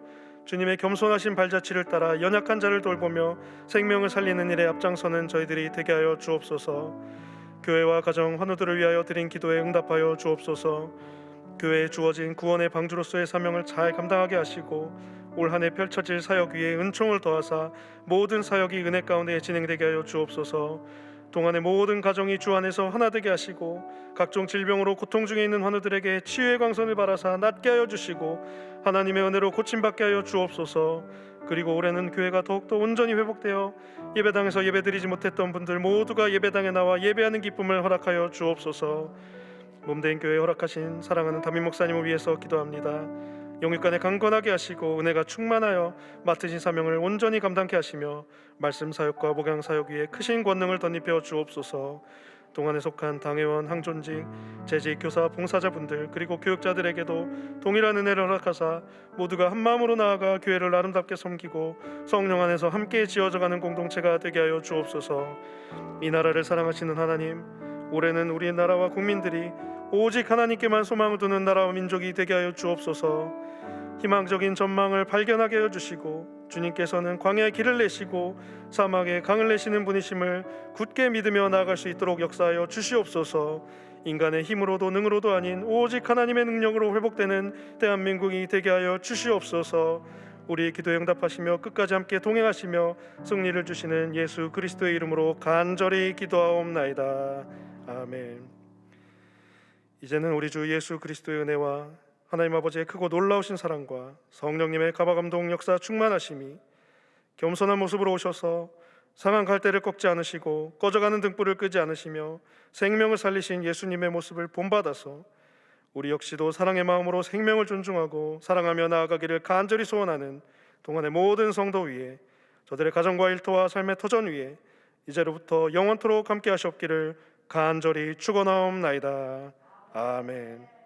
주님의 겸손하신 발자취를 따라 연약한 자를 돌보며 생명을 살리는 일에 앞장서는 저희들이 되게 하여 주옵소서. 교회와 가정 환우들을 위하여 드린 기도에 응답하여 주옵소서. 교회에 주어진 구원의 방주로서의 사명을 잘 감당하게 하시고 올 한 해 펼쳐질 사역 위에 은총을 더하사 모든 사역이 은혜 가운데 진행되게 하여 주옵소서. 동안의 모든 가정이 주 안에서 하나 되게 하시고 각종 질병으로 고통 중에 있는 환우들에게 치유의 광선을 바라사 낫게 하여 주시고 하나님의 은혜로 고침받게 하여 주옵소서. 그리고 올해는 교회가 더욱더 온전히 회복되어 예배당에서 예배드리지 못했던 분들 모두가 예배당에 나와 예배하는 기쁨을 허락하여 주옵소서. 몸된 교회 허락하신 사랑하는 담임 목사님을 위해서 기도합니다. 영육간에 강건하게 하시고 은혜가 충만하여 맡으신 사명을 온전히 감당케 하시며 말씀 사역과 목양 사역 위에 크신 권능을 덧입혀 주옵소서. 동안에 속한 당회원, 항존직, 재직, 교사, 봉사자분들 그리고 교육자들에게도 동일한 은혜를 허락하사 모두가 한 마음으로 나아가 교회를 아름답게 섬기고 성령 안에서 함께 지어져가는 공동체가 되게 하여 주옵소서. 이 나라를 사랑하시는 하나님, 올해는 우리 나라와 국민들이 오직 하나님께만 소망을 두는 나라와 민족이 되게 하여 주옵소서. 희망적인 전망을 발견하게 하여 주시고 주님께서는 광야에 길을 내시고 사막에 강을 내시는 분이심을 굳게 믿으며 나아갈 수 있도록 역사하여 주시옵소서. 인간의 힘으로도 능으로도 아닌 오직 하나님의 능력으로 회복되는 대한민국이 되게 하여 주시옵소서. 우리의 기도에 응답하시며 끝까지 함께 동행하시며 승리를 주시는 예수 그리스도의 이름으로 간절히 기도하옵나이다. 아멘. 이제는 우리 주 예수 그리스도의 은혜와 하나님 아버지의 크고 놀라우신 사랑과 성령님의 가바감동 역사 충만하심이 겸손한 모습으로 오셔서 상한 갈대를 꺾지 않으시고 꺼져가는 등불을 끄지 않으시며 생명을 살리신 예수님의 모습을 본받아서 우리 역시도 사랑의 마음으로 생명을 존중하고 사랑하며 나아가기를 간절히 소원하는 동안의 모든 성도 위에 저들의 가정과 일터와 삶의 터전 위에 이제로부터 영원토록 함께 하시옵기를 간절히 축원하옵나이다. 아멘.